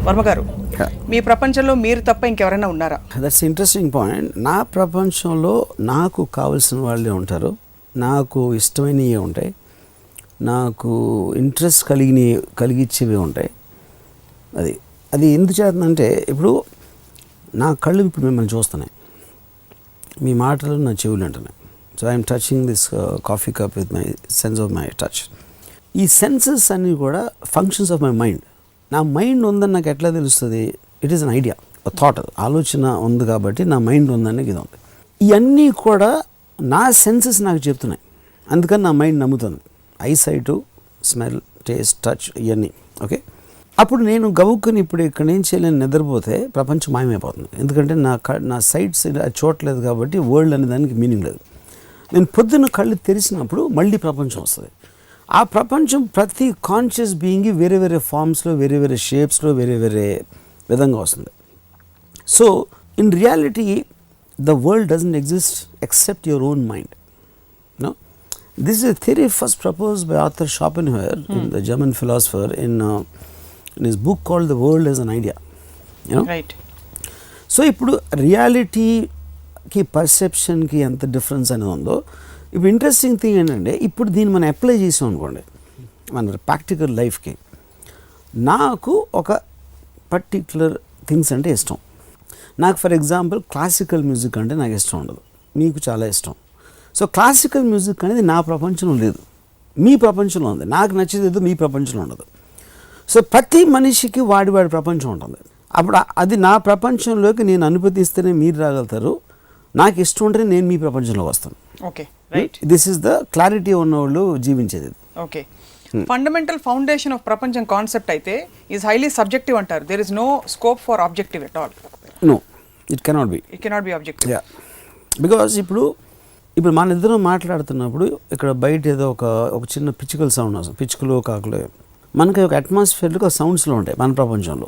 వర్మగారు, మీ ప్రపంచంలో మీరు తప్ప ఇంకెవరైనా ఉన్నారా? That's interesting point. నా ప్రపంచంలో నాకు కావాల్సిన వాళ్ళే ఉంటారు, నాకు ఇష్టమైనవి ఉంటాయి, నాకు ఇంట్రెస్ట్ కలిగించేవి ఉంటాయి. అది ఎందుకు చేస్తుందంటే, ఇప్పుడు నా కళ్ళు ఇప్పుడు మిమ్మల్ని చూస్తున్నాయి, మీ మాటలు నా చెవులు అంటున్నాయి. So I'm touching this coffee cup with my sense of my touch. ఈ సెన్సెస్ అన్నీ కూడా ఫంక్షన్స్ ఆఫ్ మై మైండ్. నా మైండ్ ఉందని నాకు ఎట్లా తెలుస్తుంది? It is an idea, thought, ఆలోచన ఉంది కాబట్టి నా మైండ్ ఉందని ఇది ఉంది. ఇవన్నీ కూడా నా సెన్సెస్ నాకు చెప్తున్నాయి, అందుకని నా మైండ్ నమ్ముతుంది. ఐసైటు, స్మెల్, టేస్ట్, టచ్, ఇవన్నీ. ఓకే, అప్పుడు నేను గవుక్కుని ఇప్పుడు ఇక్కడ నుంచి చేయలేని నిద్రపోతే ప్రపంచం మాయమైపోతుంది. ఎందుకంటే నా సైట్స్ చూడలేదు కాబట్టి వరల్డ్ అనే దానికి మీనింగ్ లేదు. నేను పొద్దున్న కళ్ళు తెరిచినప్పుడు మళ్ళీ ప్రపంచం వస్తుంది. ఆ ప్రపంచం ప్రతి కాన్షియస్ బీయింగ్ వేరే వేరే ఫామ్స్లో, వేరే వేరే షేప్స్లో, వేరే వేరే విధంగా వస్తుంది. So in reality the world doesn't exist except your own mind. No, this is a theory first proposed by Arthur Schopenhauer, the German philosopher, in his book called The World as an Idea. You know? Right. So ఇప్పుడు రియాలిటీకి పర్సెప్షన్కి ఎంత difference అనేది ఉందో, ఇప్పుడు interesting thing ఏంటంటే, ఇప్పుడు దీన్ని మనం అప్లై చేసాం అనుకోండి మన ప్రాక్టికల్ లైఫ్కి. నాకు ఒక పర్టిక్యులర్ థింగ్స్ అంటే ఇష్టం. నాకు ఫర్ ఎగ్జాంపుల్ క్లాసికల్ మ్యూజిక్ అంటే నాకు ఇష్టం ఉండదు, మీకు చాలా ఇష్టం. సో క్లాసికల్ మ్యూజిక్ అనేది నా ప్రపంచంలో లేదు, మీ ప్రపంచంలో ఉంది. నాకు నచ్చేది మీ ప్రపంచంలో ఉండదు. సో ప్రతి మనిషికి వాడి ప్రపంచం ఉంటుంది. అప్పుడు అది నా ప్రపంచంలోకి నేను అనుమతిస్తేనే మీరు రాగలుగుతారు, నాకు ఇష్టం ఉంటే నేను మీ ప్రపంచంలోకి వస్తాను. Okay, right. This is the clarity ఉన్నవాళ్ళు జీవించేది. ఓకే, ఫండమెంటల్ ఫౌండేషన్ ఆఫ్ ప్రపంచం కాన్సెప్ట్ అయితే ఈజ్ హైలీ సబ్జెక్టివ్ అంటారు. There is no scope for objective at all. No, it cannot be objective. Yeah, because ఇప్పుడు మన ఇద్దరం మాట్లాడుతున్నప్పుడు ఇక్కడ బయట ఏదో ఒక చిన్న పిచ్చుకల సౌండ్ వస్తుంది, పిచ్చుకలు, కాకులు, మనకి ఒక అట్మాస్ఫియర్లో ఒక సౌండ్స్లో ఉంటాయి మన ప్రపంచంలో.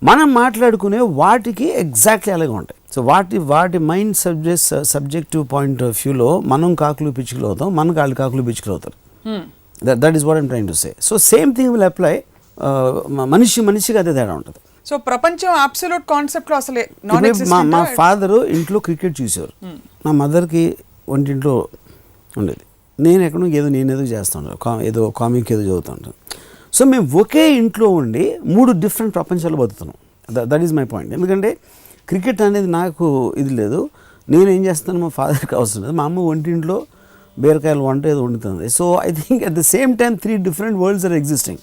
మనం మాట్లాడుకునే వాటికి ఎగ్జాక్ట్లీ అలాగే ఉంటాయి. సో వాటి మైండ్ సబ్జెక్టివ్ పాయింట్ ఆఫ్ వ్యూలో మనం కాకులు పిచ్చుకలు అవుతాం, మన కాకులు పిచ్చుకలు అవుతారు. That is what I'm trying to say. So same thing will apply మనిషికి అదే తేడా ఉంటుంది. సో ప్రపంచం అబ్సల్యూట్ కాన్సెప్ట్లో అసలే నాన్ ఎగ్జిస్టెంట్. మా ఫాదరు ఇంట్లో క్రికెట్ చూసేవారు, మా మదర్కి వంటింట్లో ఉండేది, నేనేదో చేస్తాను, ఏదో కామిక్ ఏదో చదువుతుంటాను. సో మేము ఒకే ఇంట్లో ఉండి 3 డిఫరెంట్ ప్రపంచాలు బతుకుతున్నాం. That is my point. ఎందుకంటే క్రికెట్ అనేది నాకు ఇది లేదు, నేనేం చేస్తాను మా ఫాదర్కి అవసరం లేదు. మా అమ్మ వంటింట్లో బీరకాయలు వంట ఏదో వండుతుంది. So I think at the same time 3 different worlds are existing.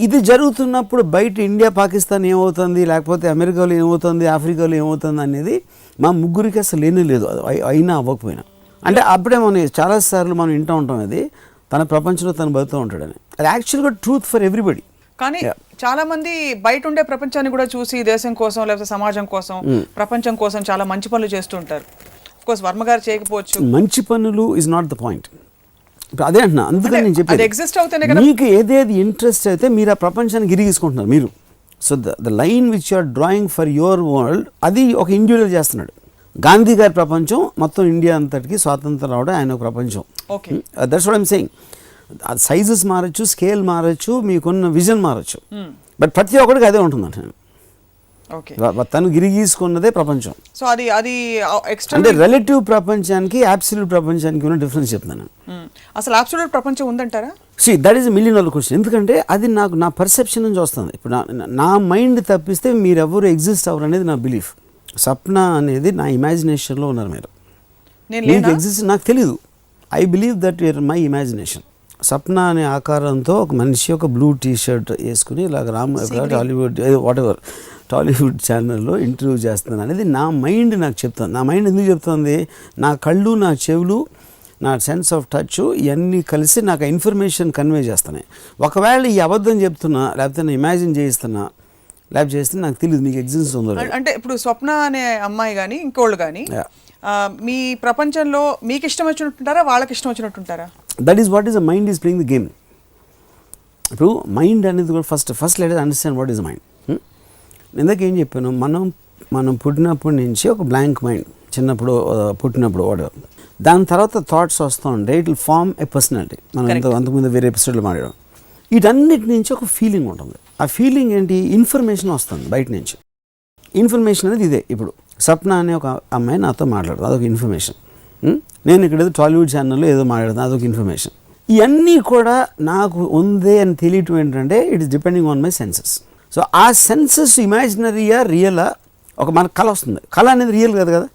ఇది జరుగుతున్నప్పుడు బయట ఇండియా, పాకిస్తాన్ ఏమవుతుంది, లేకపోతే అమెరికాలో ఏమవుతుంది, ఆఫ్రికాలో ఏమవుతుంది అనేది మా ముగ్గురికి అసలు లేనే లేదు. అయినా అవ్వకపోయినా అంటే అప్పుడే మనం చాలాసార్లు మనం వింటూ ఉంటాం, అది తన ప్రపంచంలో తను బతుకుతూ ఉంటాడని. అది యాక్చువల్గా ట్రూత్ ఫర్ ఎవ్రీబడి. కానీ చాలా మంది బయట ఉండే ప్రపంచాన్ని కూడా చూసి దేశం కోసం, లేకపోతే సమాజం కోసం, ప్రపంచం కోసం చాలా మంచి పనులు చేస్తూ ఉంటారు. ఆఫ్ కోర్స్ వర్మ గారు చేయకపోవచ్చు. మంచి పనులు ఇస్ నాట్ ద పాయింట్. ఇప్పుడు అదే అంటున్నా, అందుకని నేను చెప్పేది ఎగ్జిస్ట్ అవుతేనే కదా. మీకు ఏదేది ఇంట్రెస్ట్ అయితే మీరు ఆ ప్రపంచానికి గిరిగీసుకుంటున్నారు మీరు. So the line which you are drawing for your world, అది ఒక ఇండివిజువల్ చేస్తున్నాడు. గాంధీ గారి ప్రపంచం మొత్తం ఇండియా అంతటికి స్వాతంత్రం రావడం ఆయన ఒక ప్రపంచం. That's what I'm saying. Sizes మారచ్చు, స్కేల్ మారచ్చు, మీకున్న విజన్ మారచ్చు, బట్ ప్రతి ఒక్కడికి అదే ఉంటుంది. తను గిరిగీసుకున్నదే ప్రపంచం. సో అది అంటే రిలేటివ్ ప్రపంచానికి అబ్సల్యూట్ ప్రపంచానికి ఉన్న డిఫరెన్స్ చెప్తున్నాను. అసలు అబ్సల్యూట్ ప్రపంచం ఉందంటారా? That is $1 million question. ఎందుకంటే అది నా పర్సెప్షన్ నుంచి వస్తుంది. ఇప్పుడు నా మైండ్ తప్పిస్తే మీరెవరు ఎగ్జిస్ట్ అవ్వరు అనేది నా బిలీఫ్. సప్న అనేది నా ఇమాజినేషన్లో ఉన్నారు మీరు. మీకు ఎగ్జిస్ట్ నాకు తెలీదు. I believe that you're my imagination. Sapna అనే ఆకారంతో ఒక మనిషి ఒక బ్లూ టీ-షర్ట్ వేసుకుని ఇలాగ టాలీవుడ్ వాట్ ఎవర్ టాలీవుడ్ ఛానల్లో ఇంటర్వ్యూ చేస్తున్నాను అనేది నా మైండ్ నాకు చెప్తుంది. నా మైండ్ ఎందుకు చెప్తుంది? నా కళ్ళు, నా చెవులు, నా సెన్స్ ఆఫ్ టచ్ ఇవన్నీ కలిసి నాకు ఇన్ఫర్మేషన్ కన్వే చేస్తున్నాయి. ఒకవేళ ఈ అబద్ధం చెప్తున్నా, లేకపోతే నేను ఇమాజిన్ చేయిస్తున్నా, లేకపోతే చేస్తే నాకు తెలియదు మీకు ఎగ్జిస్ట్ ఉందో. అంటే ఇప్పుడు స్వప్న అనే అమ్మాయి కానీ ఇంకోళ్ళు కానీ మీ ప్రపంచంలో మీకు ఇష్టం వచ్చినట్టుంటారా, వాళ్ళకి ఇష్టం వచ్చినట్టుంటారా? That is what is the mind is playing the game. ఇప్పుడు మైండ్ అనేది కూడా first let us understand what is mind. ఇందాక ఏం చెప్పాను, మనం పుట్టినప్పటి నుంచి ఒక బ్లాంక్ మైండ్, చిన్నప్పుడు పుట్టినప్పుడు వాడేవారు. దాని తర్వాత థాట్స్ వస్తూ ఉంటే it will form a personality. మనం అంతకుముందు వేరే ఎపిసోడ్లో మాట్లాడాం. వీటన్నిటి నుంచి ఒక ఫీలింగ్ ఉంటుంది. ఆ ఫీలింగ్ ఏంటి? ఇన్ఫర్మేషన్ వస్తుంది బయట నుంచి. ఇన్ఫర్మేషన్ అనేది ఇదే. ఇప్పుడు స్వప్న అనే ఒక అమ్మాయి నాతో మాట్లాడుతుంది, అదొక ఇన్ఫర్మేషన్. నేను ఇక్కడ ఏదో టాలీవుడ్ ఛానల్లో ఏదో మాట్లాడుతాను, అదొక ఇన్ఫర్మేషన్. ఇవన్నీ కూడా నాకు ఉంది అని తెలియటం ఏంటంటే it is depending on my senses. So ఆ సెన్సెస్ ఇమాజినరీయా రియలా? ఒక మనకు కళ వస్తుంది, కళ అనేది రియల్ కాదు కదా.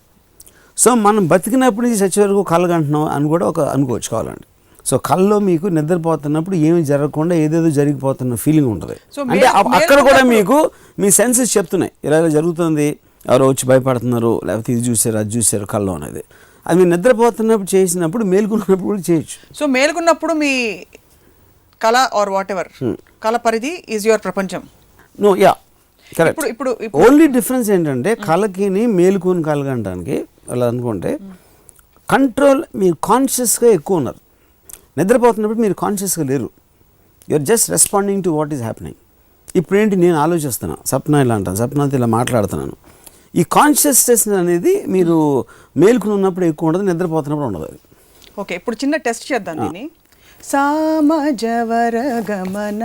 సో మనం బతికినప్పుడు నుంచి చచ్చే వరకు కళ అంటున్నాం అని కూడా ఒక అనుకోవచ్చు కావాలండి. సో కళ్ళలో మీకు నిద్రపోతున్నప్పుడు ఏమి జరగకుండా ఏదేదో జరిగిపోతున్న ఫీలింగ్ ఉంటుంది. అంటే అక్కడ కూడా మీకు మీ సెన్సెస్ చెప్తున్నాయి ఇలా జరుగుతుంది, ఎవరో వచ్చి భయపడుతున్నారు, లేకపోతే ఇది చూసారు అది చూసారు కళ్ళలో అనేది. అది మీరు నిద్రపోతున్నప్పుడు చేసినప్పుడు మేలుకున్నప్పుడు కూడా చేయొచ్చు. సో మేలుకున్నప్పుడు మీ కళ ఆర్ వాట్ ఎవర్ కళ పరిధి ఈజ్ యువర్ ప్రపంచం. No yeah correct. ఇప్పుడు ఓన్లీ డిఫరెన్స్ ఏంటంటే కళకి మేలుకుని కలగడానికి అలా అనుకుంటే కంట్రోల్ మీరు కాన్షియస్గా ఎక్కువ ఉన్నారు. నిద్రపోతున్నప్పుడు మీరు కాన్షియస్గా లేరు, you're just responding to what is happening. ఇప్పుడు ఏంటి నేను ఆలోచిస్తున్నాను, సప్న ఇలా అంటాను, సప్నతో ఇలా మాట్లాడుతున్నాను. ఈ కాన్షియస్నెస్ అనేది మీరు మేలుకుని ఉన్నప్పుడు ఎక్కువ ఉండదు, నిద్రపోతున్నప్పుడు ఉండదు. అది ఓకే. ఇప్పుడు చిన్న టెస్ట్ చేద్దాం దీన్ని. సామజవర గమన.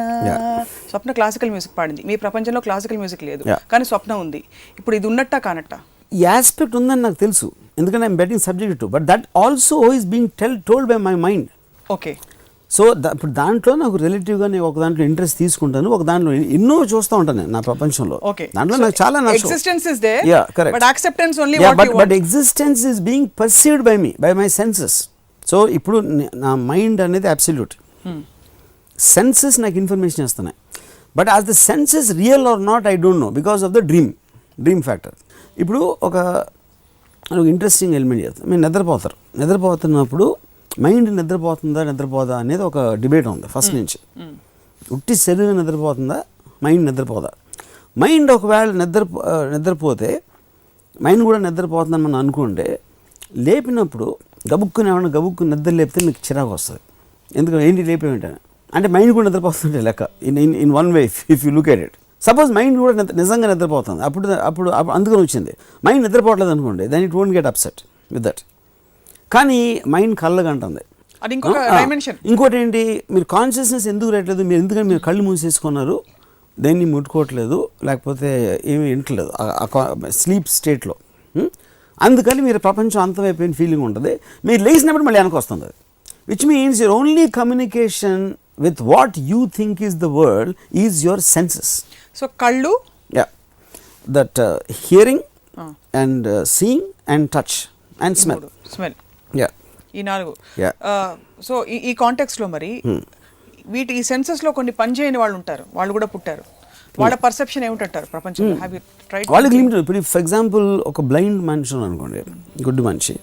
స్వప్న క్లాసికల్ మ్యూజిక్ పాడింది, మీ ప్రపంచంలో క్లాసికల్ మ్యూజిక్ లేదు, కానీ స్వప్న ఉంది. ఇప్పుడు ఇది ఉన్నట్టా కానట్టా? ఈ ఆస్పెక్ట్ ఉందని నాకు తెలుసు, ఎందుకంటే I'm betting subject, but that also is being told by my mind. Okay. So ఇప్పుడు దాంట్లో నాకు రిలేటివ్గా నేను ఒక దాంట్లో ఇంట్రెస్ట్ తీసుకుంటాను, ఒక దాంట్లో ఎన్నో చూస్తూ ఉంటాను నేను నా ప్రపంచంలో. దాంట్లో నాకు చాలా but existence is being perceived by me, by my senses. So ఇప్పుడు నా మైండ్ అనేది అబ్సల్యూట్, సెన్సెస్ నాకు ఇన్ఫర్మేషన్ ఇస్తున్నాయి. But as the senses real are not I don't know because of the dream factor. ఇప్పుడు ఒక ఇంట్రెస్టింగ్ ఎలిమెంట్ చేస్తాను. మీరు నిద్రపోతున్నప్పుడు మైండ్ నిద్రపోదా అనేది ఒక డిబేట్ ఉంది ఫస్ట్ నుంచి. ఉట్టి శరీరం నిద్రపోతుందా, మైండ్ నిద్రపోదా? మైండ్ ఒకవేళ నిద్రపోతే మైండ్ కూడా నిద్రపోతుందని మనం అనుకుంటే, లేపినప్పుడు గబుక్కుని నిద్ర లేపితే మీకు చిరాకు వస్తుంది. ఎందుకంటే ఏంటి లేపేమిటని అంటే మైండ్ కూడా నిద్రపోతుంటే లెక్క. In one way if you look at it. Suppose mind కూడా నిజంగా నిద్రపోతుంది, అప్పుడు అందుకని వచ్చింది. మైండ్ నిద్రపోవట్లేదు అనుకోండి, then it won't get upset with that. కానీ మైండ్ కళ్ళగంటుంది. ఇంకోటి ఏంటి, మీరు కాన్షియస్నెస్ ఎందుకు రావట్లేదు? ఎందుకంటే మీరు కళ్ళు మూసేసుకున్నారు, దేన్ని ముట్టుకోవట్లేదు, లేకపోతే ఏమీ వింటలేదు స్లీప్ స్టేట్లో. అందుకని మీరు ప్రపంచం అంతమైపోయిన ఫీలింగ్ ఉంటుంది. మీరు లేచినప్పుడు మళ్ళీ వెనక్కి వస్తుంది. Which means your only communication with what you think is the world is your senses. So కళ్ళు, that hearing and seeing and touch and smell. ఈ 4. సో ఈ కాంటెక్స్లో మరి ఈ సెన్సెస్లో కొన్ని పనిచేయని వాళ్ళు ఉంటారు, వాళ్ళు కూడా పుట్టారు. వాళ్ళ పర్సెప్షన్ ఏమిటంటారు ప్రపంచంలో? వాళ్ళకి లిమిటెడ్. ఇప్పుడు ఫర్ ఎగ్జాంపుల్ ఒక బ్లైండ్ మనిషి అనుకోండి, గుడ్డి మనిషి,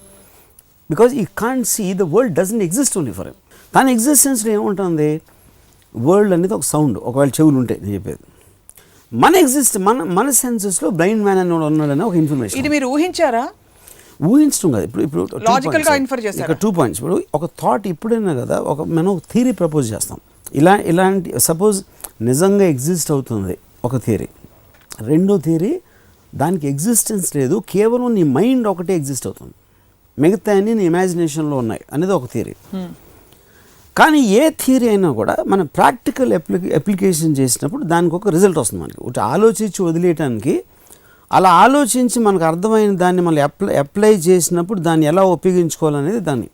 because he can't see the world doesn't exist only for him. తన ఎగ్జిస్టెన్స్లో ఏముంటుంది? వరల్డ్ అనేది ఒక సౌండ్, ఒకవేళ చెవులు ఉంటాయి నేను చెప్పేది. మన సెన్సెస్లో బ్లైండ్ మ్యాన్ అని ఉన్నాడని ఒక ఇన్ఫర్మేషన్. ఇది మీరు ఊహించారా? ఊహించడం కాదు. ఇప్పుడు లాజికల్గా ఇన్ఫర్ చేస్తారు. ఇక్కడ 2 పాయింట్స్. ఇప్పుడు ఒక థాట్ ఇప్పుడైనా కదా మనం ఒక థియరీ ప్రపోజ్ చేస్తాం. ఇలాంటి సపోజ్ నిజంగా ఎగ్జిస్ట్ అవుతుంది ఒక థియరీ. రెండో థియరీ, దానికి ఎగ్జిస్టెన్స్ లేదు, కేవలం నీ మైండ్ ఒకటే ఎగ్జిస్ట్ అవుతుంది, మిగతా అన్ని నీ ఇమాజినేషన్లో ఉన్నాయి అనేది ఒక థియరీ. కానీ ఏ థియరీ అయినా కూడా మనం ప్రాక్టికల్ అప్లికేషన్ చేసినప్పుడు దానికి ఒక రిజల్ట్ వస్తుంది. మనకి ఒకటి ఆలోచించి వదిలేయటానికి, అలా ఆలోచించి మనకు అర్థమైన దాన్ని మళ్ళీ అప్లై చేసినప్పుడు దాన్ని ఎలా ఉపయోగించుకోవాలనేది దాన్ని.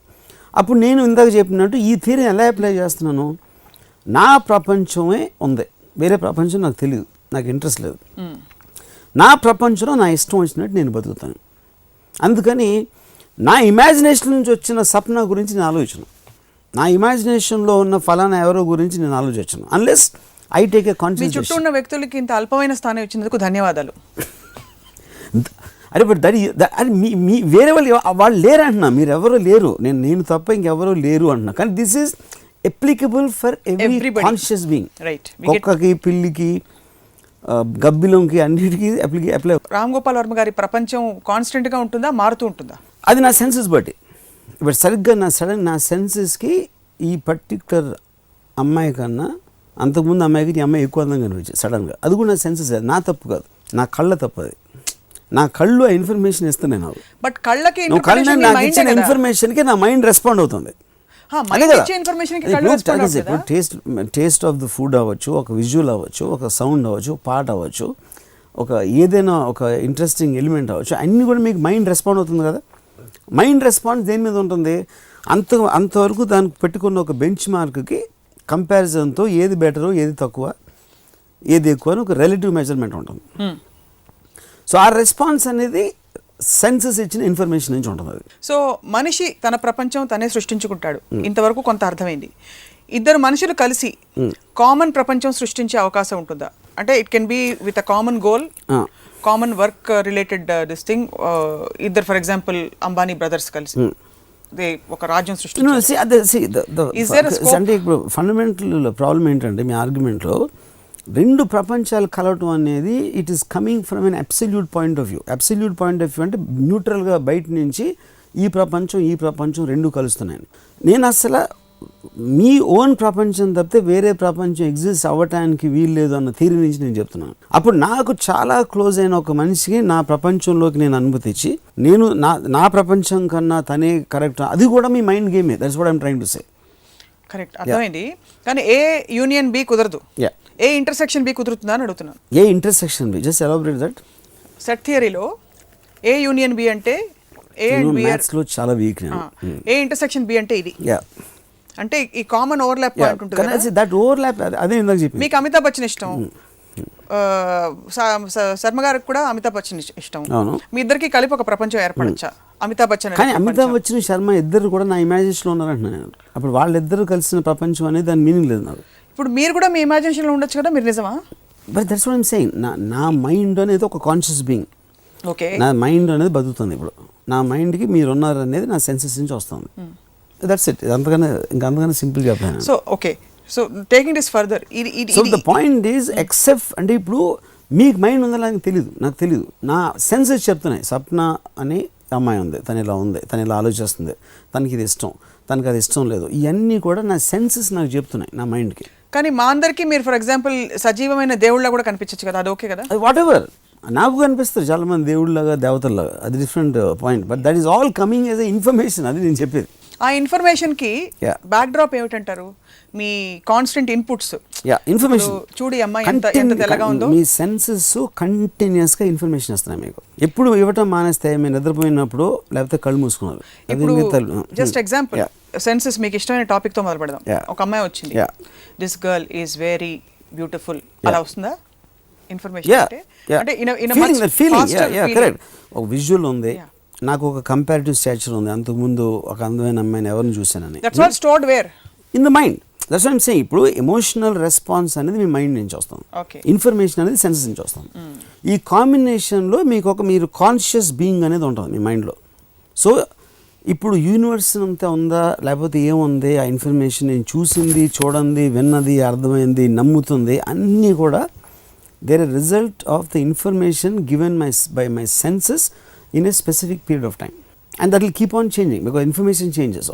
అప్పుడు నేను ఇందాక చెప్పినట్టు ఈ థియరీని ఎలా అప్లై చేస్తున్నాను? నా ప్రపంచమే ఉంది, వేరే ప్రపంచం నాకు తెలియదు, నాకు ఇంట్రెస్ట్ లేదు. నా ప్రపంచంలో నా ఇష్టం వచ్చినట్టు నేను బతుకుతాను. అందుకని నా ఇమాజినేషన్ నుంచి వచ్చిన సప్న గురించి నేను ఆలోచన, నా ఇమాజినేషన్లో ఉన్న ఫలానా ఎవరో గురించి నేను ఆలోచించను, unless I take a conscious. చుట్టూ ఉన్న వ్యక్తులకి ఇంత అల్పమైన స్థానం ఇచ్చినందుకు ధన్యవాదాలు. అరే బట్ అది మీ వేరే వాళ్ళు లేరు అంటున్నా, మీరు ఎవరో లేరు, నేను తప్ప ఇంకెవరో లేరు అంటున్నా. కానీ this is applicable for every conscious being. కుక్కకి, పిల్లికి, గబ్బిలంకి, అన్నిటికీ అప్లై. రామ్ గోపాల్ వర్మ గారి ప్రపంచం కాన్స్టెంట్గా ఉంటుందా, మారుతూ ఉంటుందా? అది నా సెన్సెస్ బట్టి. ఇప్పుడు సరిగ్గా నా సెన్సెస్కి ఈ పర్టిక్యులర్ అమ్మాయి కన్నా అంతకుముందు అమ్మాయికి ఈ అమ్మాయి ఎక్కువ అందంగా అనిపించింది సడన్గా. అది కూడా నా సెన్సెస్, అది నా తప్పు కాదు, నా కళ్ళ తప్పు. అది నా కళ్ళు ఆ ఇన్ఫర్మేషన్ ఇస్తున్నాయి నాకు. బట్ కళ్ళకి నాకు ఇచ్చిన ఇన్ఫర్మేషన్కి నా మైండ్ రెస్పాండ్ అవుతుంది. మైండ్ ఇచ్చే ఇన్ఫర్మేషన్ కి కళ్ళు రెస్పాండ్ అవుతుందా? టేస్ట్ ఆఫ్ ద ఫుడ్ అవ్వచ్చు, ఒక విజువల్ అవ్వచ్చు, ఒక సౌండ్ అవ్వచ్చు, పాట అవ్వచ్చు, ఒక ఏదైనా ఒక ఇంట్రెస్టింగ్ ఎలిమెంట్ అవ్వచ్చు, అన్నీ కూడా మీకు మైండ్ రెస్పాండ్ అవుతుంది కదా. మైండ్ రెస్పాన్స్ దేని మీద ఉంటుంది? అంతవరకు దానికి పెట్టుకున్న ఒక బెంచ్ మార్క్కి కంపారిజన్తో ఏది బెటరు, ఏది తక్కువ, ఏది ఎక్కువ అని ఒక రిలేటివ్ మెజర్మెంట్ ఉంటుంది. సో ఆ రెస్పాన్స్ అనేది సెన్సెస్ ఇచ్చిన ఇన్ఫర్మేషన్ నుంచి ఉంటుంది. అది సో మనిషి తన ప్రపంచం తనే సృష్టించుకుంటాడు, ఇంతవరకు కొంత అర్థమైంది. ఇద్దరు మనుషులు కలిసి కామన్ ప్రపంచం సృష్టించే అవకాశం ఉంటుందా? అంటే it can be with a common goal, common work related this thing. ఇద్దరు ఫర్ ఎగ్జాంపుల్ అంబానీ బ్రదర్స్ కలిసి ఒక రాజ్యం సృష్టించారు. అంటే ఇప్పుడు ఫండమెంటల్ ప్రాబ్లం ఏంటంటే మీ ఆర్గ్యుమెంట్లో రెండు ప్రపంచాలు కలవటం అనేది it is coming from an absolute point of view. Absolute point of view అంటే న్యూట్రల్గా బయట నుంచి ఈ ప్రపంచం రెండు కలుస్తున్నాయి. నేను అసలు మీ ఓన్ ప్రపంచం తప్పితే వేరే ప్రపంచం ఎగ్జిస్ట్ అవ్వటానికి వీలు లేదు అన్న థియరీ నుంచి నేను చెప్తున్నాను. అప్పుడు నాకు చాలా క్లోజ్ అయిన ఒక మనిషికి నా ప్రపంచంలోకి నేను అనుమతి ఇచ్చి నేను నా ప్రపంచం కన్నా తనే కరెక్ట్, అది కూడా మీ మైండ్ గేమే. That's what I'm trying to say. Correct, అర్థమైంది. కానీ ఏ యూనియన్ బి కుదరదు, ఏ ఇంటర్సెక్షన్ బి కుదురుతుందా అని అడుగుతున్నాను. A intersection b? Just elaborate that. Set థియరీలో ఏ యూనియన్ బి అంటే ఏ అండ్ బి లో చాలా వీక్ నేను. ఏ ఇంటర్సెక్షన్ బి అంటే ఇది. అంటే ఈ కామన్ ఓవర్లాప్ పాయింట్ ఉంటుంది కదా. దట్ ఓవర్లాప్ అదే ఇందాక చెప్పి. మీకు అమితాబ్ బచ్చన్ ఇష్టం, శర్మ గారికి కూడా అమితాబ్ బచ్చన్ ఇష్టం. మీ ఇద్దరికి కలిపి ఒక ప్రపంచం ఏర్పడచ్చా? అమితాబ్ బచ్చన్ కానీ అమితాబ్ బచ్చన్ శర్మ ఇద్దరు కూడా నా ఇమాజినేషన్లో ఉన్నారంటున్నాను. అప్పుడు వాళ్ళిద్దరు కలిసిన ప్రపంచం అనేది దాని మీనింగ్ లేదు నాకు. ఇప్పుడు మీరు కూడా మీ ఇమాజినేషన్లో ఉండొచ్చు కదా, మీరు నిజమా? But that's what I'm saying. నా మైండ్ అనేది ఒక కాన్షియస్ బీయింగ్. ఓకే, నా మైండ్ అనేది బతుకుతుంది. ఇప్పుడు నా మైండ్కి మీరు ఉన్నారు అనేది నా సెన్సెస్ నుంచి వస్తుంది. That's it. అంతకన్నా సింపుల్ చెప్పాను. So okay, so taking this further, so the point is except అంటే ఇప్పుడు మీకు మైండ్ ఉందా నాకు తెలియదు. నా సెన్సెస్ చెప్తున్నాయి. సప్న అని అమ్మాయి ఉంది, తను ఇలా ఉంది, తను ఇలా ఆలోచిస్తుంది, తనకి ఇది ఇష్టం, తనకి అది ఇష్టం లేదు, ఇవన్నీ కూడా నా సెన్సెస్ నాకు చెప్తున్నాయి నా మైండ్కి. కానీ మా అందరికీ మీరు ఫర్ ఎగ్జాంపుల్ సజీవమైన దేవుళ్ళ కూడా కనిపించచ్చు కదా, అది ఓకే కదా? వాట్ ఎవర్, నాకు కనిపిస్తారు చాలా మంది దేవుళ్ళలాగా, దేవతల్లాగా, అది different point. But that is all coming as a information. అది నేను చెప్పేది. ఆ ఇన్ఫర్మేషన్కి బ్యాక్ డ్రాప్ ఏమిటంటారు? మీ కాన్స్టెంట్ ఇన్పుట్స్. ఇన్ఫర్మేషన్ చూడు అమ్మాయి ఎంత తెల్లగా ఉందో. మీ సెన్సెస్ కంటిన్యూస్గా ఇన్ఫర్మేషన్ వస్తున్నాయి మీకు. ఎప్పుడు ఇవ్వటం మానేస్తే మీరు నిద్రపోయినప్పుడు, లేకపోతే కళ్ళు మూసుకున్నారు. జస్ట్ ఎగ్జాంపుల్, సెన్సెస్ మీకు ఇష్టమైన టాపిక్ తో మొదలు పెడదాం. ఒక అమ్మాయి వచ్చింది, this girl is very beautiful, అలా వస్తుందా ఇన్ఫర్మేషన్? ఒక విజువల్ ఉంది, నాకు ఒక కంపారిటివ్ స్టాచర్ ఉంది, అంతకుముందు ఒక అందమైన అమ్మాయిని ఎవరిని చూశానని. That's all stored where? In the mind. That's what I'm saying. ఇప్పుడు ఎమోషనల్ రెస్పాన్స్ అనేది మీ మైండ్ నుంచి వస్తుంది, ఇన్ఫర్మేషన్ అనేది సెన్సెస్ నుంచి వస్తుంది. ఈ కాంబినేషన్లో మీరు కాన్షియస్ బీయింగ్ అనేది ఉంటుంది మీ మైండ్లో. సో ఇప్పుడు యూనివర్స్ అంతా ఉందా, లేకపోతే ఏముంది, ఆ ఇన్ఫర్మేషన్ నేను చూసింది, చూడండి, విన్నది, అర్థమైంది, నమ్ముతుంది, అన్నీ కూడా they're a result of the information given by my senses in a specific period of time, and that will keep on changing because information changes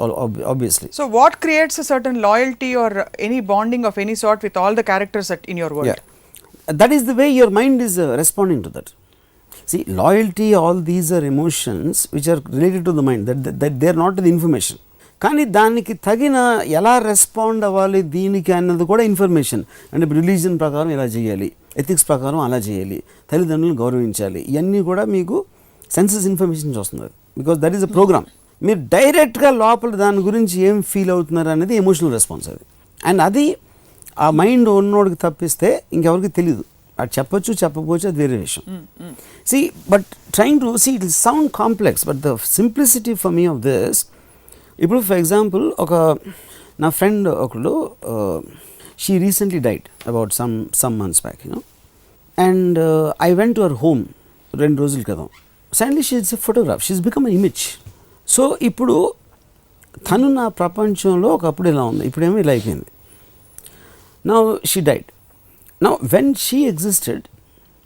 obviously. So what creates a certain loyalty or any bonding of any sort with all the characters in your world? That is the way your mind is responding to that. See, loyalty, all these are emotions which are related to the mind, that they are not the information. కానీ దానికి తగిన ఎలా respond అవ్వాలి దీనికి అన్నది కూడా information. అంటే religion ప్రకారం ఇలా చేయాలి, ఎథిక్స్ ప్రకారం అలా చేయాలి, తల్లిదండ్రులను గౌరవించాలి, ఇవన్నీ కూడా మీకు సెన్సెస్ ఇన్ఫర్మేషన్ వస్తుంది. Because that is a program. మీరు డైరెక్ట్గా లోపల దాని గురించి ఏం ఫీల్ అవుతున్నారు అనేది ఎమోషనల్ రెస్పాన్స్ అది. అండ్ అది ఆ మైండ్ ఉన్నోడికి తప్పిస్తే ఇంకెవరికి తెలియదు. అది చెప్పొచ్చు, చెప్పకపోవచ్చు, అది వేరే విషయం. See but trying to see it sound complex, but the simplicity for me of this. ఇప్పుడు ఫర్ ఎగ్జాంపుల్ నా ఫ్రెండ్ ఒకళ్ళు, she recently died about some months back, and I went to our home 2 రోజుల క్రితం. Suddenly she is a photograph, she is become an image. So ఇప్పుడు తను నా ప్రపంచంలో ఒకప్పుడు ఇలా ఉంది, ఇప్పుడేమో ఇలా అయిపోయింది. Now she died. Now when she existed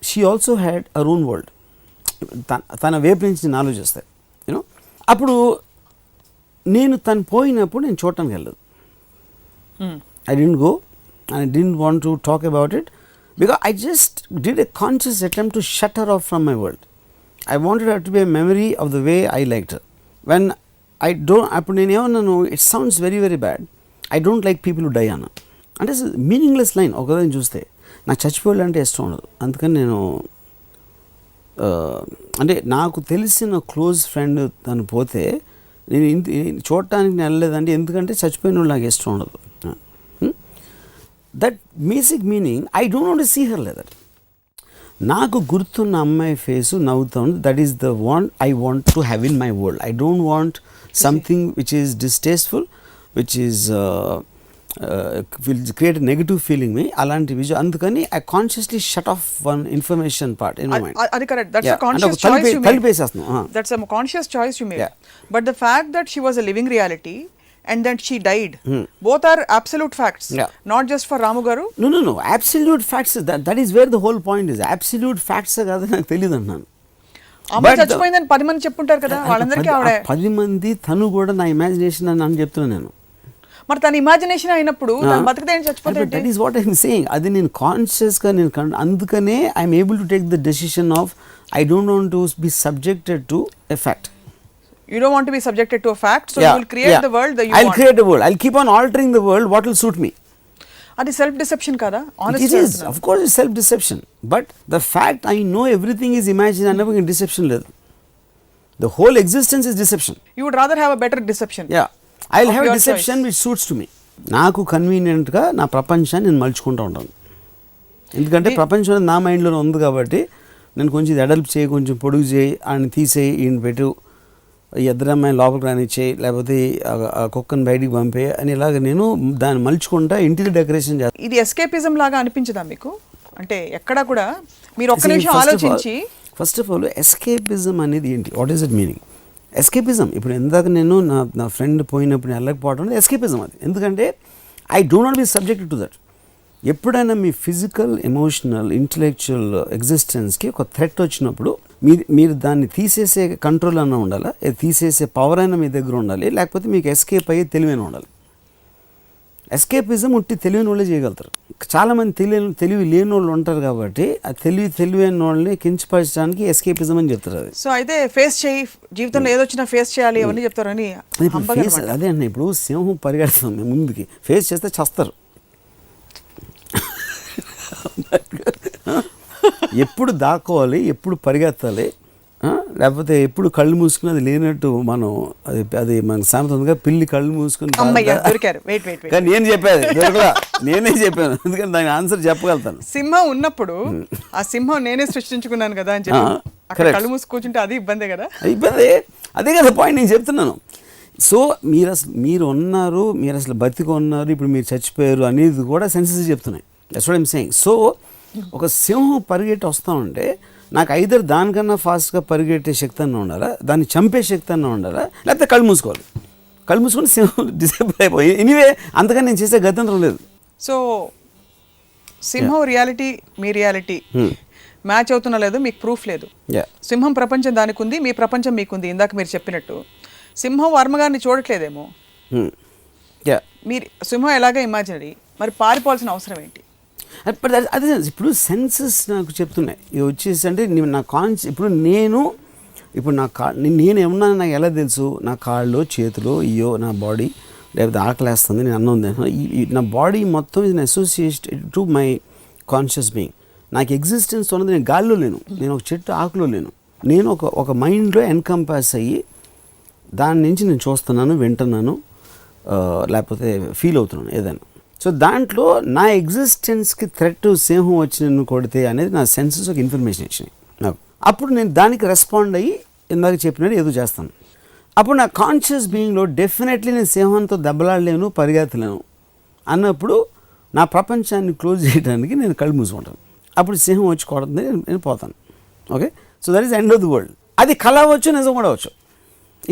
she also had our own world. తన వైపు నుంచి నేను ఆలోచిస్తే అప్పుడు నేను తను పోయినప్పుడు నేను చూడటానికి వెళ్ళదు. I didn't go and I didn't want to talk about it because I just did a conscious attempt to shut her off from my world. I wanted her to be a memory of the way I liked her. When అప్పుడు నేనేమన్నాను, it sounds very very bad, I don't like people to die అన్న. అంటే meaningless line ఒకదాన్ని చూస్తే. నాకు చచ్చిపోయాడు అంటే ఇష్టం ఉండదు. అందుకని నేను అంటే నాకు తెలిసిన క్లోజ్ ఫ్రెండ్ తను పోతే నేను చూడటానికి నేను వెళ్ళలేదంటే, ఎందుకంటే చచ్చిపోయిన వాళ్ళు నాకు ఇష్టం ఉండదు. That basic meaning I don't want to see her like that. నాకు గుర్తున్న అమ్మాయి ఫేసు నవ్వుతా ఉంది. That is the want I want to have in my world. I don't want something which is distasteful, which is will create negative feeling me. అలాంటి visual. అందుకని I consciously shut off one information part in my mind. అది correct. That's a conscious choice you made. That's a conscious choice you made. But the fact that she was a living reality and that she died, both are absolute facts. Not just for Ramu garu. No. Absolute facts. That is where the whole point is. Absolute facts కాదు నాకు తెలియదు అన్నాను. అమ్మ చచ్చిపోయిందని 10 మంది చెప్పుంటారు కదా, వాళ్ళందరికీ ఆవిడ 10 మంది, తను కూడా నా ఇమాజినేషన్ అని అని చెప్తున్నాను నేను. మరి తన ఇమాజినేషన్ అయినప్పుడు తను బతికితే ఏం చచ్చిపోతే? That is what I'm saying. అది నేను కాన్షియస్గా నేను అందుకనే I'm able to take the decision of I don't want to be subjected to a fact. You don't want to be subjected to a fact, so you will create the world that you want. I'll create a world. I'll keep on altering the world what will suit me. Adi self deception kada? Honestly, it is. Of course it's self deception. But the fact I know everything is imagined and nothing deception లేదు. The whole existence is deception. You would rather have a better deception. Yeah. I'll have a deception which suits to me. నాకు convenient గా నా ప్రపంచాన్ని నేను మలుచుకుంటూ ఉంటాను. ఎందుకంటే ప్రపంచం నా మైండ్లో ఉంది కాబట్టి నేను కొంచెం ఇది అడల్ప్ చేయి, కొంచెం పొడుగు చేయి, ఆయన తీసేయి, ఈయన పెట్టు, ఇద్దరు అమ్మాయిని లోపలికి రానిచ్చేయి, లేకపోతే ఆ కుక్కను బయటికి పంపే అని ఇలాగ నేను దాన్ని మలుచుకుంటా ఇంటీరియర్ డెకరేషన్ చేస్తాను. ఇది ఎస్కేపిజం లాగా అనిపించదా మీకు? అంటే ఎక్కడ కూడా మీరు ఒక్క నిమిషం ఆలోచించి. ఫస్ట్ ఆఫ్ ఆల్ ఎస్కేపిజం అనేది ఏంటి? What is it meaning? Escapism ఇప్పుడు ఇందాక నేను నా ఫ్రెండ్ పోయినప్పుడు వెళ్ళకపోవడం అనేది ఎస్కేపిజం. అది ఎందుకంటే I do not be subjected to that. ఎప్పుడైనా మీ ఫిజికల్, ఎమోషనల్, ఇంటలెక్చువల్ ఎగ్జిస్టెన్స్కి ఒక థ్రెట్ వచ్చినప్పుడు మీరు దాన్ని తీసేసే కంట్రోల్ అన్న ఉండాలి, తీసేసే పవర్ అయినా మీ దగ్గర ఉండాలి, లేకపోతే మీకు ఎస్కేప్ అయ్యే తెలివైన ఉండాలి. ఎస్కేపిజం ఉట్టి తెలివైన వాళ్ళే చేయగలుగుతారు. చాలామంది తెలివి లేని వాళ్ళు ఉంటారు కాబట్టి ఆ తెలివైన వాళ్ళని కించపరచడానికి ఎస్కేపిజం అని చెప్తారు. అది సో అయితే ఫేస్ చేయి, జీవితంలో ఏదొచ్చినా ఫేస్ చేయాలి అవన్నీ చెప్తారని. అదే అన్న, ఇప్పుడు సింహం పరిగెడుతుంది ముందుకి, ఫేస్ చేస్తే చస్తారు. ఎప్పుడు దాక్కోవాలి, ఎప్పుడు పరిగెత్తాలి, లేకపోతే ఎప్పుడు కళ్ళు మూసుకుని అది లేనట్టు మనం అది మన సామెత ఉందిగా, పిల్లి కళ్ళు మూసుకుని. కానీ నేను చెప్పేది నేనే చెప్పాను, ఎందుకంటే దాని ఆన్సర్ చెప్పగలుగుతాను. సింహం ఉన్నప్పుడు ఆ సింహం నేనే సృష్టించుకున్నాను కదా అని చెప్పి అక్కడ కళ్ళు మూసి కూర్చుంటే అది ఇబ్బందే కదా. ఇబ్బంది అదే కదా పాయింట్ నేను చెప్తున్నాను. సో మీరు ఉన్నారు, మీరు అసలు బతికి ఉన్నారు, ఇప్పుడు మీరు చచ్చిపోయారు అనేది కూడా సెన్సెస్ చెప్తున్నాయి. That's what I'm saying. So ఒక సింహం పరిగెట్టి వస్తామంటే నాకు ఐదర్ దానికన్నా ఫాస్ట్గా పరిగెట్టే శక్తి అన్న ఉండాలా, దాన్ని చంపే శక్తి అన్న ఉండాలా, లేకపోతే కళ్ళు మూసుకోవాలి. కళ్ళు మూసుకొని సింహం డిసేబుల్ అయిపోయి ఎనీవే అంతగా నేను చేసే గతంత్రం లేదు. సో సింహం రియాలిటీ, మీ రియాలిటీ మ్యాచ్ అవుతున్నా లేదు, మీకు ప్రూఫ్ లేదు. సింహం ప్రపంచం దానికి ఉంది, మీ ప్రపంచం మీకుంది. ఇందాక మీరు చెప్పినట్టు సింహం వర్మగారిని చూడట్లేదేమో. మీరు సింహం ఎలాగో ఇమాజినరీ, మరి పారిపోవాల్సిన అవసరం ఏంటి? అదే ఇప్పుడు సెన్సెస్ నాకు చెప్తున్నాయి. ఇది వచ్చేసి అంటే నా ఇప్పుడు నేను ఏమన్నా నాకు ఎలా తెలుసు? నా కాళ్ళు, చేతులు, అయ్యో నా బాడీ, లేకపోతే ఆకలేస్తుంది, నేను అన్నం తింటున్నాను, నా బాడీ మొత్తం ఇది associated to my conscious being. నాకు ఎగ్జిస్టెన్స్ ఉన్నది నేను గాల్లో లేను, నేను ఒక చెట్టు ఆకులో లేను, నేను ఒక మైండ్లో ఎన్కంపాస్ అయ్యి దాని నుంచి నేను చూస్తున్నాను, వింటున్నాను, లేకపోతే ఫీల్ అవుతున్నాను ఏదైనా. సో దాంట్లో నా ఎగ్జిస్టెన్స్కి థ్రెట్ సింహం వచ్చి నన్ను కొడితే అనేది నా సెన్సెస్ ఒక ఇన్ఫర్మేషన్ ఇచ్చినాయి నాకు. అప్పుడు నేను దానికి రెస్పాండ్ అయ్యి ఇందాక చెప్పినట్టు ఏదో చేస్తాను. అప్పుడు నా కాన్షియస్ బీయింగ్లో డెఫినెట్లీ నేను సింహంతో దెబ్బలాడలేను, పరిగెత్తలేను అన్నప్పుడు నా ప్రపంచాన్ని క్లోజ్ చేయడానికి నేను కళ్ళు మూసుకుంటాను. అప్పుడు సింహం వచ్చి కొడుతుంది, నేను పోతాను. Okay, so that is end of the world. అది కళ అవ్వచ్చు, నిజం కూడా అవ్వచ్చు,